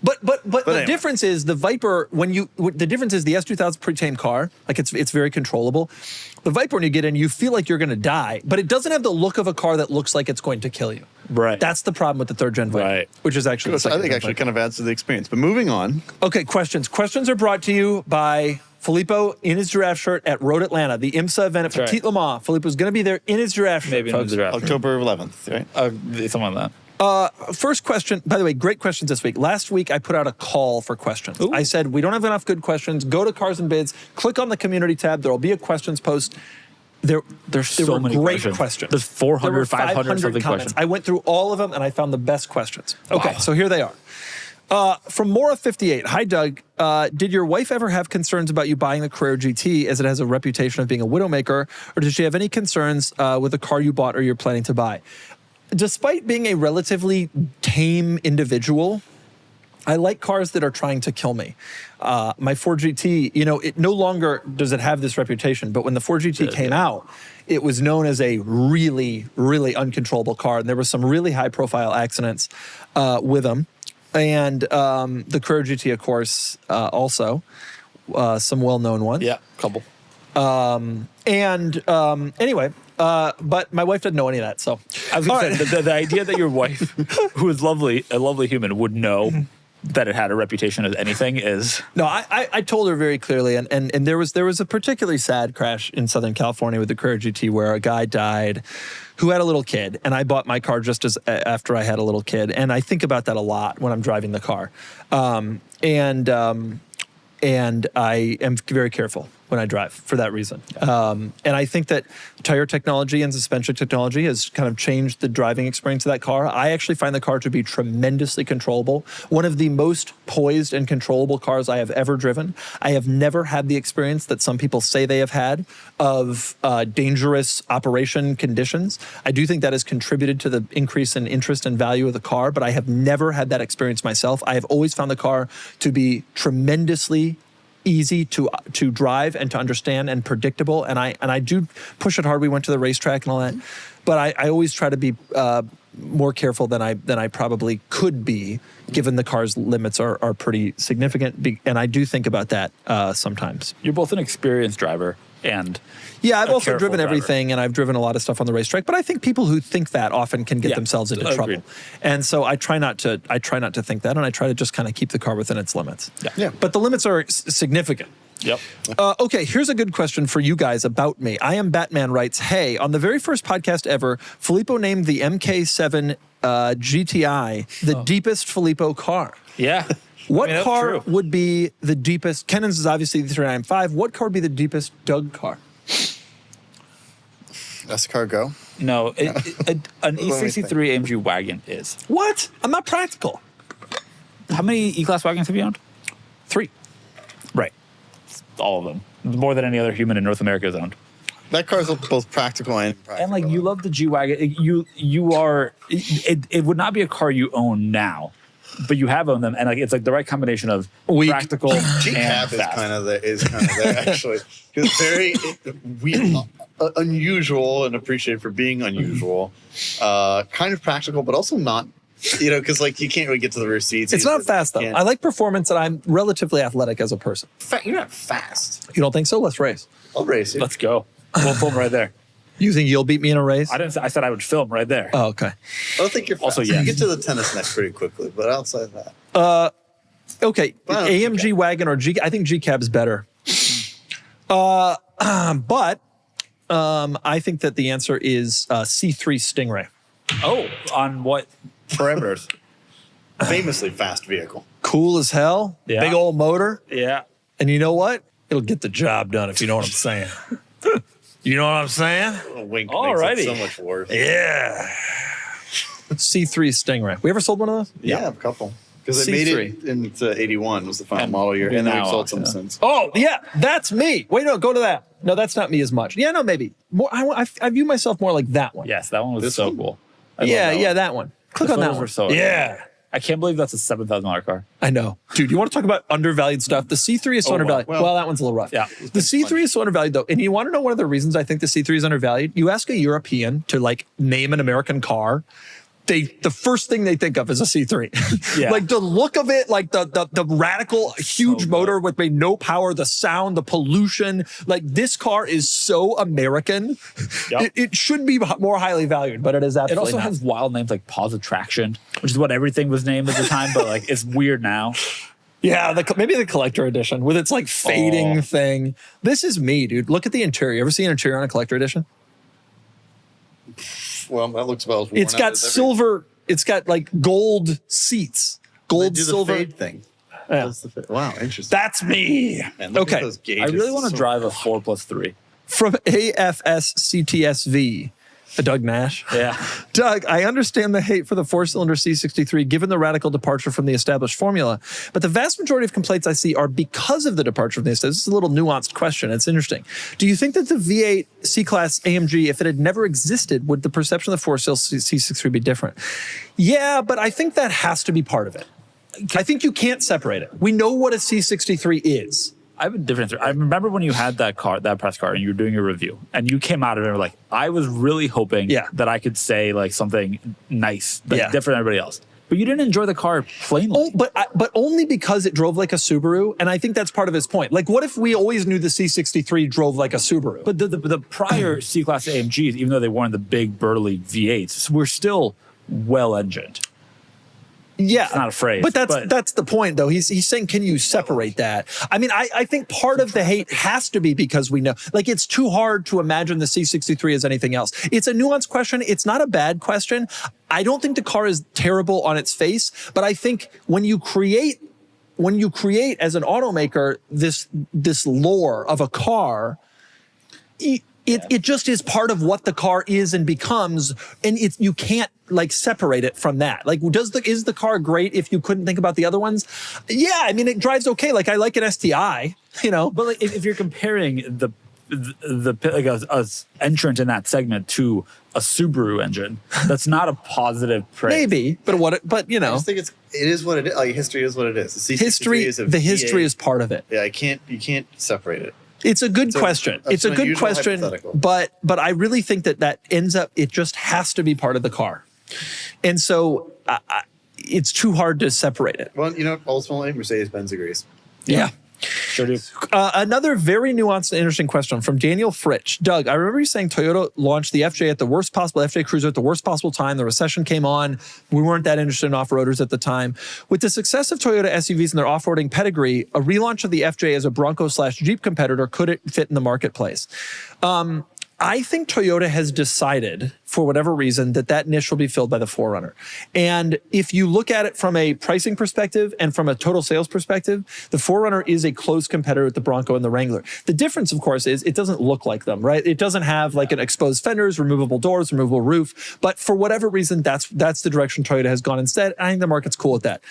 But the anyway. difference is the Viper, the difference is the S2000 is a pretty tame car. Like it's very controllable. The Viper, when you get in, you feel like you're going to die, but it doesn't have the look of a car that looks like it's going to kill you. Right. That's the problem with the 3rd gen Viper, which is actually the 2nd I think gen actually Viper. kind of adds to the experience. But moving on. Okay, questions. Questions are brought to you by Filippo in his giraffe shirt at Road Atlanta, the IMSA event at Petit Le Mans. Filippo's going to be there in his giraffe shirt. Maybe in his giraffe. October 11th, right? Something like that. First question, by the way, great questions this week. Last week, I put out a call for questions. Ooh. I said, we don't have enough good questions. Go to Cars and Bids, click on the community tab. There will be a questions post. There's so many great questions. There's 400, There were 500 something comments. questions. I went through all of them, and I found the best questions. Okay, so here they are. From Mora58, hi Doug. Did your wife ever have concerns about you buying the Carrera GT as it has a reputation of being a widowmaker, or did she have any concerns with the car you bought or you're planning to buy? Despite being a relatively tame individual, I like cars that are trying to kill me. My Ford GT, it no longer does it have this reputation, but when the Ford GT came out, it was known as a really, really uncontrollable car. And there were some really high profile accidents with them. And the Carrera GT, of course, also some well-known ones. Yeah, couple. Anyway, but my wife doesn't know any of that, so. I was going to say, the idea that your wife, who is lovely, a lovely human, would know that it had a reputation as anything is... No, I told her very clearly, and there was a particularly sad crash in Southern California with the Carrera GT where a guy died who had a little kid, and I bought my car just after I had a little kid, and I think about that a lot when I'm driving the car. And I am very careful when I drive for that reason. And I think that tire technology and suspension technology has kind of changed the driving experience of that car. I actually find the car to be tremendously controllable. One of the most poised and controllable cars I have ever driven. I have never had the experience that some people say they have had of dangerous operation conditions. I do think that has contributed to the increase in interest and value of the car, but I have never had that experience myself. I have always found the car to be tremendously easy to drive and to understand and predictable, and I do push it hard. We went to the racetrack and all that, but I always try to be more careful than I probably could be, given the car's limits are pretty significant. And I do think about that sometimes. You're both an experienced driver and yeah, I've a also careful driven driver. everything, and I've driven a lot of stuff on the racetrack. But I think people who think that often can get Yeah, themselves into agreed. trouble. And so I try not to think that, and I try to just kind of keep the car within its limits. Yeah. But the limits are significant. Yep. Okay, here's a good question for you guys about me. I Am Batman writes, hey, on the very first podcast ever, Filippo named the MK7 GTI the deepest Filippo car. Yeah. What I mean, that's car true. would be the deepest? Kennan's is obviously the 395. What car would be the deepest Doug car? That's the car go. No, an me E63 AMG wagon is. What? I'm not practical. How many E-Class wagons have you owned? 3. Right. All of them. More than any other human in North America has owned. That car's both practical and impractical. And like you love the G wagon. You are. It would not be a car you own now, but you have owned them, and like it's like the right combination of practical G and cab fast. is kind of there actually. It's very unusual and appreciated for being unusual. Kind of practical, but also not. Because like you can't really get to the rear seats. It's not fast, though. Can't- I like performance, and I'm relatively athletic as a person. You're not fast. You don't think so? Let's race. I'll race you. Let's go. We'll film right there. You think you'll beat me in a race? I didn't. I said I would film right there. Oh, okay. I don't think you're fast. Also, yes. You get to the tennis net pretty quickly, but outside that. Okay, Well, AMG okay. wagon or G? I think G cab's better. But I think that the answer is C3 Stingray. Oh, on what parameters? Famously fast vehicle. Cool as hell. Yeah. Big old motor. Yeah. And you know what? It'll get the job done, if you know what I'm saying. You know what I'm saying? A wink Alrighty. makes it so much worse. Yeah. C3 Stingray. We ever sold one of those? Yeah, a couple. Because they made it into 81 was the final model year, and then now, we've sold some yeah. since. Oh, yeah, that's me. Wait, no, go to that. No, that's not me as much. Yeah, no, maybe. More. I view myself more like that one. Yes, that one was This so one? cool. I yeah, love that yeah, one. that one. Click The on that photos one. were so yeah. I can't believe that's a $7,000 car. I know. Dude, you want to talk about undervalued stuff? The C3 is so Oh, undervalued. well. Well, that one's a little rough. Yeah. The C3 is so undervalued, though. And you want to know one of the reasons I think the C3 is undervalued? You ask a European to, like, name an American car, the first thing they think of is a C3. Yeah. Like the look of it, like the radical, huge good. motor with no power, the sound, the pollution. Like this car is so American. Yep. It should be more highly valued, but it is It absolutely also not. has wild names like Pause Attraction, which is what everything was named at the time, but like it's weird now. Yeah, maybe the collector edition with its like fading Oh. thing. This is me, dude. Look at the interior. Ever see an interior on a collector edition? Well, that looks about as worn It's out got as every- silver. It's got like gold seats, They gold, do the silver. fade thing. Yeah. That's the fade. Wow, interesting. That's me. Man, look at Okay. those I gauges. really want to So- drive a 4+3. From AFSCTSV, Doug Nash. Yeah. Doug, I understand the hate for the four-cylinder C63 given the radical departure from the established formula, but the vast majority of complaints I see are because of the departure from the established. This is a little nuanced question. It's interesting. Do you think that the V8 C-Class AMG, if it had never existed, would the perception of the four-cylinder C63 be different? Yeah, but I think that has to be part of it. I think you can't separate it. We know what a C63 is. I have a different answer. I remember when you had that car, that press car, and you were doing a review, and you came out of it and were like, I was really hoping Yeah. that I could say like something nice, like Yeah. different than everybody else. But you didn't enjoy the car plainly. Oh, but only because it drove like a Subaru, and I think that's part of his point. Like, what if we always knew the C63 drove like a Subaru? But the prior C-Class AMGs, even though they weren't the big burly V8s, were still well-engined. yeah, not a phrase, But but- that's the point, though. He's saying, can you separate that? I mean, I think part of the hate has to be because we know, like, it's too hard to imagine the C63 as anything else. It's a nuanced question. It's not a bad question. I don't think the car is terrible on its face, but I think when you create as an automaker this lore of a car, it just is part of what the car is and becomes, and you can't like separate it from that. Like, is the car great if you couldn't think about the other ones? Yeah, I mean, it drives okay. Like, I like an STI, you know. But like, if you're comparing the like a entrant in that segment to a Subaru engine, that's not a positive praise. Maybe, but you I know, just think it is what it is. Like history is what it is. The C63 history. is a The history V8. is part of it. Yeah, you can't separate it. It's a good question. It's a an good unusual question, hypothetical. but I really think that ends up, it just has to be part of the car. And so it's too hard to separate it. Well, ultimately, Mercedes-Benz agrees. Yeah. Sure do. Another very nuanced and interesting question from Daniel Fritsch. Doug, I remember you saying Toyota launched the FJ at the worst possible, FJ Cruiser at the worst possible time. The recession came on. We weren't that interested in off-roaders at the time. With the success of Toyota SUVs and their off-roading pedigree, a relaunch of the FJ as a Bronco/Jeep competitor, could it fit in the marketplace? I think Toyota has decided, for whatever reason, that niche will be filled by the 4Runner. And if you look at it from a pricing perspective and from a total sales perspective, the 4Runner is a close competitor with the Bronco and the Wrangler. The difference, of course, is it doesn't look like them, right? It doesn't have like an exposed fenders, removable doors, removable roof. But for whatever reason, that's the direction Toyota has gone instead. I think the market's cool with that.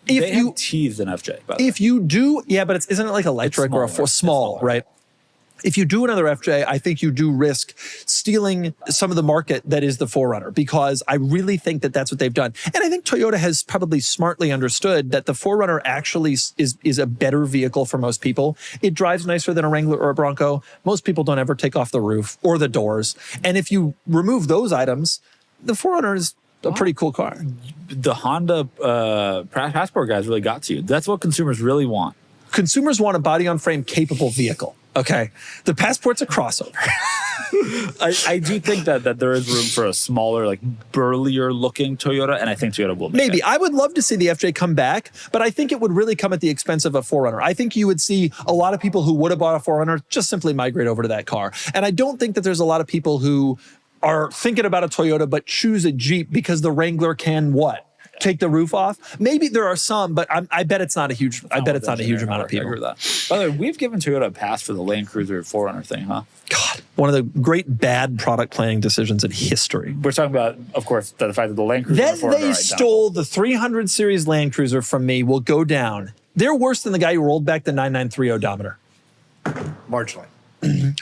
They have teased an FJ, by the way. If you do, yeah, but isn't it like a Electric or a small, right? If you do another FJ, I think you do risk stealing some of the market that is the 4Runner, because I really think that that's what they've done. And I think Toyota has probably smartly understood that the 4Runner actually is a better vehicle for most people. It drives nicer than a Wrangler or a Bronco. Most people don't ever take off the roof or the doors. And if you remove those items, the 4Runner is a pretty cool car. The Honda Passport guys really got to you. That's what consumers really want. Consumers want a body-on-frame capable vehicle. Okay, the Passport's a crossover. I do think that there is room for a smaller, like burlier looking Toyota, and I think Toyota will make Maybe. it. I would love to see the FJ come back, but I think it would really come at the expense of a 4Runner. I think you would see a lot of people who would have bought a 4Runner just simply migrate over to that car. And I don't think that there's a lot of people who are thinking about a Toyota but choose a Jeep because the Wrangler can what? Take the roof off. Maybe there are some, but I bet it's not a huge. I bet it's not a huge amount of people. I agree with that. By the way, we've given Toyota a pass for the Land Cruiser 4Runner thing, huh? God, one of the great bad product planning decisions in history. We're talking about, of course, the fact that the Land Cruiser Then and the 4Runner they are stole the 300 series Land Cruiser from me. Will go down. They're worse than the guy who rolled back the 9930 odometer. Marginally.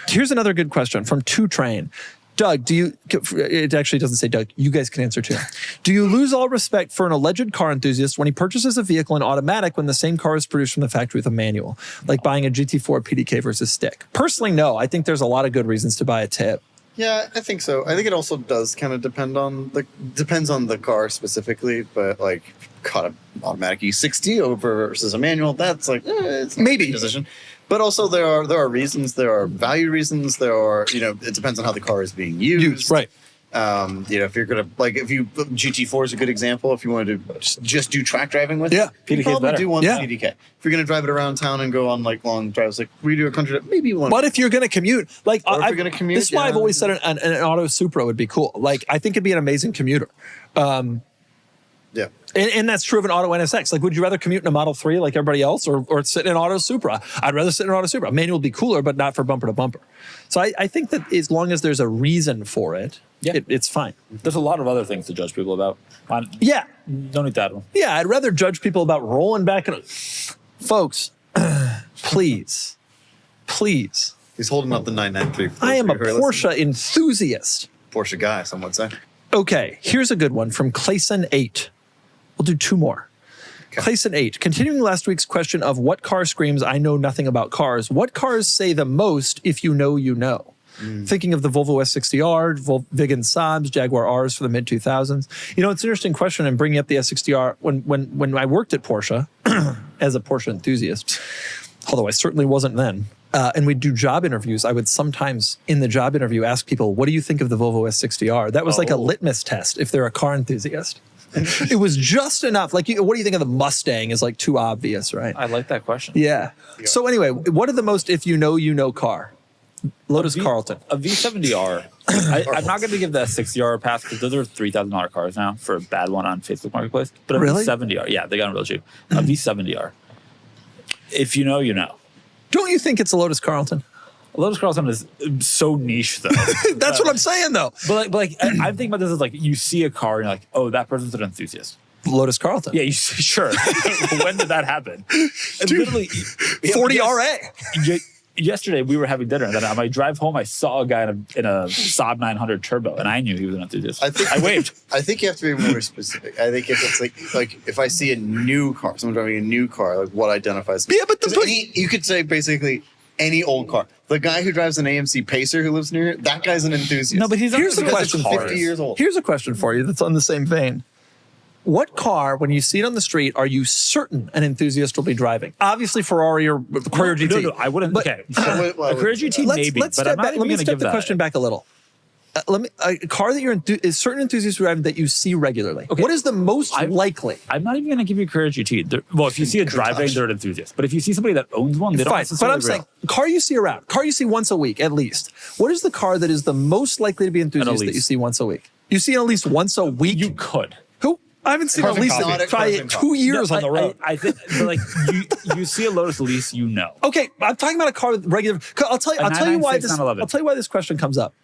Here's another good question from 2Train. Doug, it actually doesn't say Doug, you guys can answer too. Do you lose all respect for an alleged car enthusiast when he purchases a vehicle in automatic when the same car is produced from the factory with a manual, like buying a GT4 PDK versus stick? Personally, no. I think there's a lot of good reasons to buy a tip. Yeah, I think so. I think it also does kind of depends on the car specifically, but like caught an automatic E60 over versus a manual, that's like it's not Maybe a big decision. But also there are reasons, there are value reasons, there are, it depends on how the car is being used. Right. If you're gonna GT4 is a good example. If you wanted to just do track driving with, Yeah, you PDK is probably better. do want Yeah. the PDK. If you're gonna drive it around town and go on like long drives, like we do a country, maybe you want. But if you're going to commute, like Or if you're gonna commute, this is why I've yeah. always said an auto Supra would be cool. Like I think it'd be an amazing commuter. Yeah. And that's true of an Auto NSX. Like, would you rather commute in a Model 3 like everybody else or sit in an Auto Supra? I'd rather sit in an Auto Supra. Manual would be cooler, but not for bumper to bumper. So I think that as long as there's a reason for it, it's fine. There's a lot of other things to judge people about. Yeah. Don't eat that one. Yeah, I'd rather judge people about rolling back. Folks, please. He's holding up the 993. I am a Porsche enthusiast. Porsche guy, some would say. Okay, here's a good one from Clayson 8. We'll do two more. Okay. Clayson 8. Continuing last week's question of what car screams, I know nothing about cars. What cars say the most if you know, you know? Thinking of the Volvo S60R, Vigan Saabs, Jaguar Rs for the mid-2000s. It's an interesting question, and bringing up the S60R. When I worked at Porsche as a Porsche enthusiast, although I certainly wasn't then, and we'd do job interviews, I would sometimes, in the job interview, ask people, what do you think of the Volvo S60R? That was like a litmus test if they're a car enthusiast. It was just enough. Like, what do you think of the Mustang is like too obvious, right? I like that question. Yeah. So anyway, what are the most if you know car? Lotus Carlton. A V70R. I'm not going to give that 60R a pass because those are $3,000 cars now for a bad one on Facebook Marketplace. But a Really? V70R, yeah, they got them real cheap. A V70R. If you know, you know. Don't you think it's a Lotus Carlton? Lotus Carlton is so niche, though. That's what I'm saying, though. But I'm thinking about this as like you see a car and you're like, oh, that person's an enthusiast. Lotus Carlton. Yeah, sure. When did that happen? And literally, 40 RA. Yesterday we were having dinner, and then on my drive home, I saw a guy in a Saab 900 Turbo, and I knew he was an enthusiast. I waved. I think you have to be more specific. I think if it's like if I see a new car, someone driving a new car, like what identifies me. Yeah, but you could say basically any old car. The guy who drives an AMC Pacer who lives near here, that guy's an enthusiast. No, but he's not Here's the because question it's for cars. 50 years old. Here's a question for you that's on the same vein. What car, when you see it on the street, are you certain an enthusiast will be driving? Obviously, Ferrari or Carrera GT. No, I wouldn't. But- okay, Why a Carrera GT maybe, let's but step I'm not back. even Let me going to step give the that. question back a little. A car that you're is certain enthusiasts driving that you see regularly. Okay. What is the most likely? I'm not even going to give you a Carrera GT. Well, if you see it driving, they're an enthusiast. But if you see somebody that owns one, they don't Fine, necessarily but I'm saying car you see around, car you see once a week at least. What is the car that is the most likely to be enthusiast that you Elise. see once a week? You see it at least once a week. you could. Who? I haven't seen Cars at and least coffee. probably Cars and 2 years on the road. I think, but like you see a Lotus Elise, you know. Okay, I'm talking about a car with regular. I'll tell you. I'll tell you why 996, this. 911. I'll tell you why this question comes up.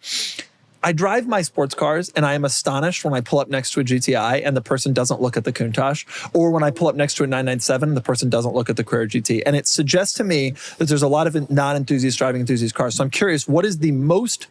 I drive my sports cars, and I am astonished when I pull up next to a GTI and the person doesn't look at the Countach, or when I pull up next to a 997 and the person doesn't look at the Carrera GT. And it suggests to me that there's a lot of non-enthusiast driving enthusiast cars. So I'm curious, what is the most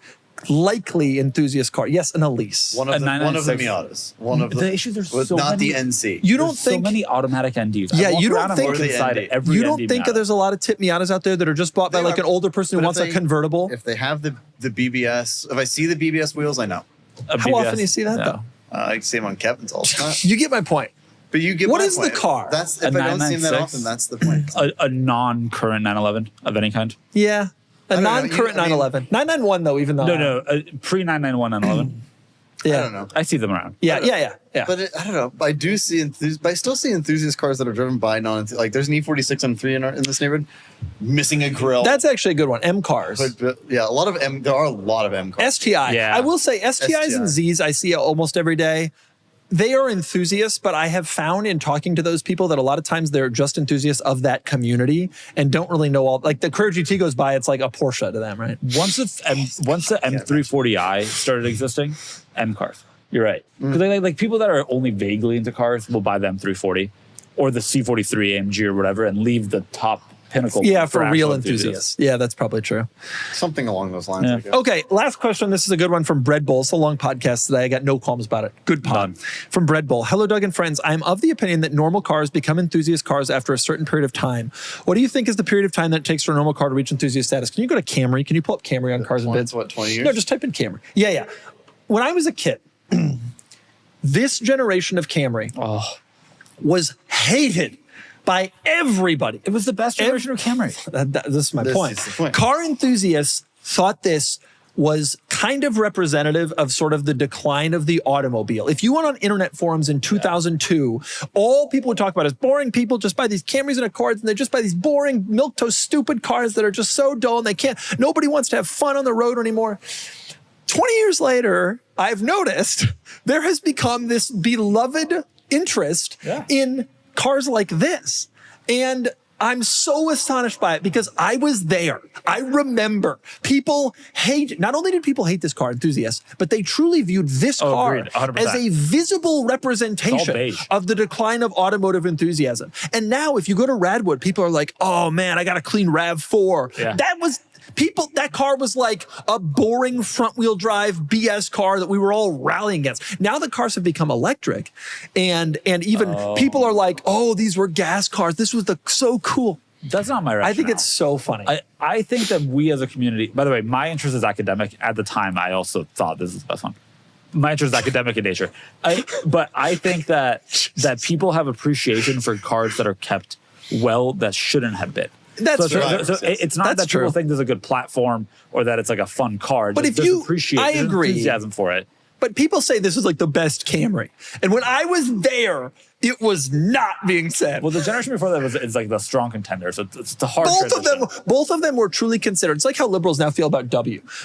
likely enthusiast car? Yes, an Elise. One of the 996. Miatas. One of The issue, there's but so not many- the NC. You don't There's think so many automatic NDs. Yeah, I walk you don't around and think- look Or the inside ND. of every you don't ND think Miata. there's a lot of tip Miatas out there that are just bought by They like are, an older person who but wants if a they- convertible? If they have the BBS, if I see the BBS wheels, I know. A How BBS. often do you see that Yeah. though? I see them on Kevin's all the time. You get my point. But you get What my is the point. car? That's A if I don't see them that 996? often. That's the point. A non-current 911 of any kind. Yeah, a don't know. non-current I mean- 911, 991 though. Even though No, a pre-991 911. yeah, I don't know. I see them around. Yeah. But I don't know. I do see but I still see enthusiast cars that are driven by like there's an E46 M3 in this neighborhood, missing a grill. That's actually a good one. M cars. but yeah, a lot of M. There are a lot of M cars. STI. Yeah. I will say STIs and STI. Zs I see almost every day. They are enthusiasts, but I have found in talking to those people that a lot of times they're just enthusiasts of that community and don't really know all. Like the Carrera GT goes by, it's like a Porsche to them, right? Once the M340i started existing, M cars. You're right. Because like people that are only vaguely into cars will buy the M340 or the C43 AMG or whatever and leave the top pinnacle. Yeah, for real actual enthusiasts. Yeah, that's probably true. Something along those lines. Yeah. I guess. Okay, last question. This is a good one from Bread Bowl. It's a long podcast today. I got no qualms about it. Good pod. None. From Bread Bowl. Hello, Doug and friends. I'm of the opinion that normal cars become enthusiast cars after a certain period of time. What do you think is the period of time that it takes for a normal car to reach enthusiast status? Can you go to Camry? Can you pull up Camry on Cars and Bids? What, 20 years? No, just type in Camry. Yeah. When I was a kid, this generation of Camry was hated by everybody. It was the best generation of Camry. This is my This point. is the point. Car enthusiasts thought this was kind of representative of sort of the decline of the automobile. If you went on internet forums in 2002, all people would talk about is boring people just buy these Camrys and Accords, and they just buy these boring, milquetoast, stupid cars that are just so dull, and nobody wants to have fun on the road anymore. 20 years later, I've noticed there has become this beloved interest in cars like this. And I'm so astonished by it because I was there. I remember not only did people hate this car, enthusiasts, but they truly viewed this car agreed, 100%. as a visible representation beige. of the decline of automotive enthusiasm. And now if you go to Radwood, people are like, oh man, I got a clean RAV4. Yeah. That car was like a boring front wheel drive BS car that we were all rallying against. Now the cars have become electric and even people are like, oh, these were gas cars. This was so cool. That's not my rationale. I think it's so funny. I think that we as a community, by the way, my interest is academic. At the time, I also thought this is the best one. My interest is academic in nature. But I think that people have appreciation for cars that are kept well that shouldn't have been. That's so, true. so it's not That's that people true. think there's a good platform or that it's like a fun car. But Just if there's you- appreciation, I there's agree. enthusiasm for it. But people say this is like the best Camry. And when I was there, it was not being said. Well, the generation before that is like the strong contender. So it's the hard both of them were truly considered. It's like how liberals now feel about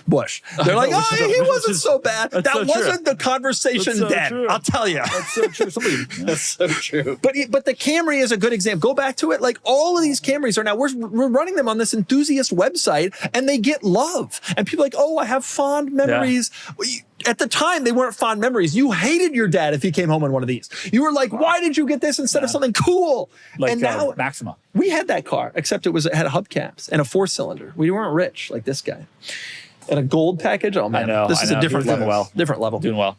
Bush. They're like, which is- he which wasn't is- so bad. that's That so true. wasn't the conversation That's so then. true. I'll tell you. That's so true. That's so true. But the Camry is a good example. Go back to it. Like all of these Camrys are now, we're running them on this enthusiast website and they get love. And people are like, oh, I have fond memories. At the time, they weren't fond memories. You hated your dad if he came home in one of these. You were like, why did you get this instead of something cool? Like and now Maxima. we had that car, except it had hubcaps and a 4-cylinder. We weren't rich like this guy. And a gold package. Oh man, I know. this is a different He was doing level. well. Different level. Doing well.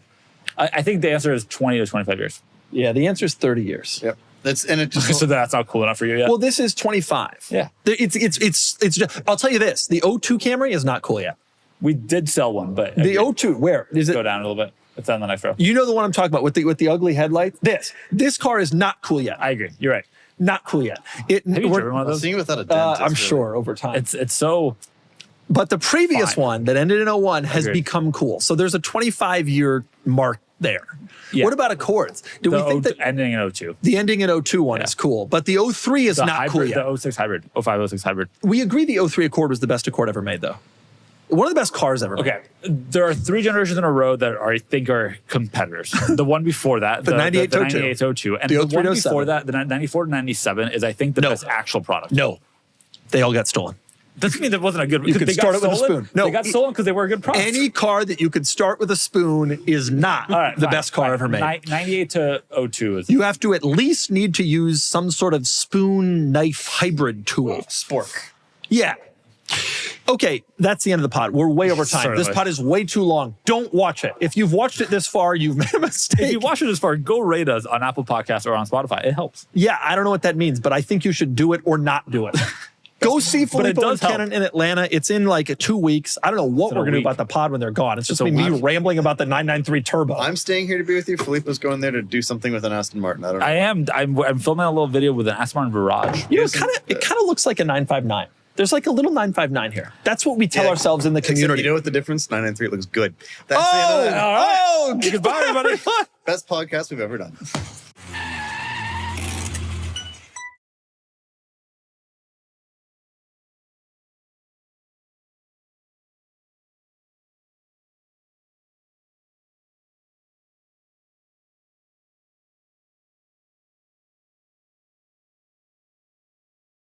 I think the answer is 20 to 25 years. Yeah, the answer is 30 years. Yep. And it just So that's not cool enough for you yet? Well, this is 25. Yeah. It's just, I'll tell you this, the O2 Camry is not cool yet. We did sell one, but The O2, where is it? go down a little bit. It's on the next row. You know the one I'm talking about with the ugly headlights? This car is not cool yet. I agree. You're right. Not cool yet. Have you driven one of those? seeing it without a dent. I'm really- sure over time. It's so. But the previous Fine. one that ended in 01 has Agreed. become cool. So there's a 25-year mark there. Yeah. What about Accords? Do we The think that ending in 02. the ending in 02 one is cool, but the 03 is The not hybrid, cool yet? the 06 hybrid, 05, 06 hybrid. We agree the 03 Accord was the best Accord ever made, though. One of the best cars ever made. Okay, there are 3 generations in a row that I think are competitors. The one before that, The 98 the to 98 to 02, and The the 03 one to before 07. that, the 94 to 97, is I think the No. best actual product. No, they all got stolen. Doesn't mean that wasn't a good. You could they start got it with a stolen. spoon. No, they got stolen because they were a good product. Any car that you could start with a spoon is not the fine, best car fine. ever made. 98 to 02 is. You have to at least need to use some sort of spoon knife hybrid tool. Spork. Yeah. Okay, that's the end of the pod. We're way over time. This Certainly. pod is way too long. Don't watch it. If you've watched it this far, you've made a mistake. If you watch it as far, go rate us on Apple Podcasts or on Spotify. It helps. Yeah, I don't know what that means, but I think you should do it or not do it. Go see But it Filippo and does help. Kenan in Atlanta. It's in like 2 weeks. I don't know what in we're a going to do week. about the pod when they're gone. It's just It's a me week. rambling about the 993 Turbo. I'm staying here to be with you. Filippo's going there to do something with an Aston Martin. I don't know. I'm filming a little video with an Aston Martin Virage. You know, it kind of looks like a 959. There's like a little 959 here. That's what we tell Yeah. ourselves in the Except community. you know what the difference? 993 looks good. That's the end of that. Oh, Goodbye, everybody. Best podcast we've ever done.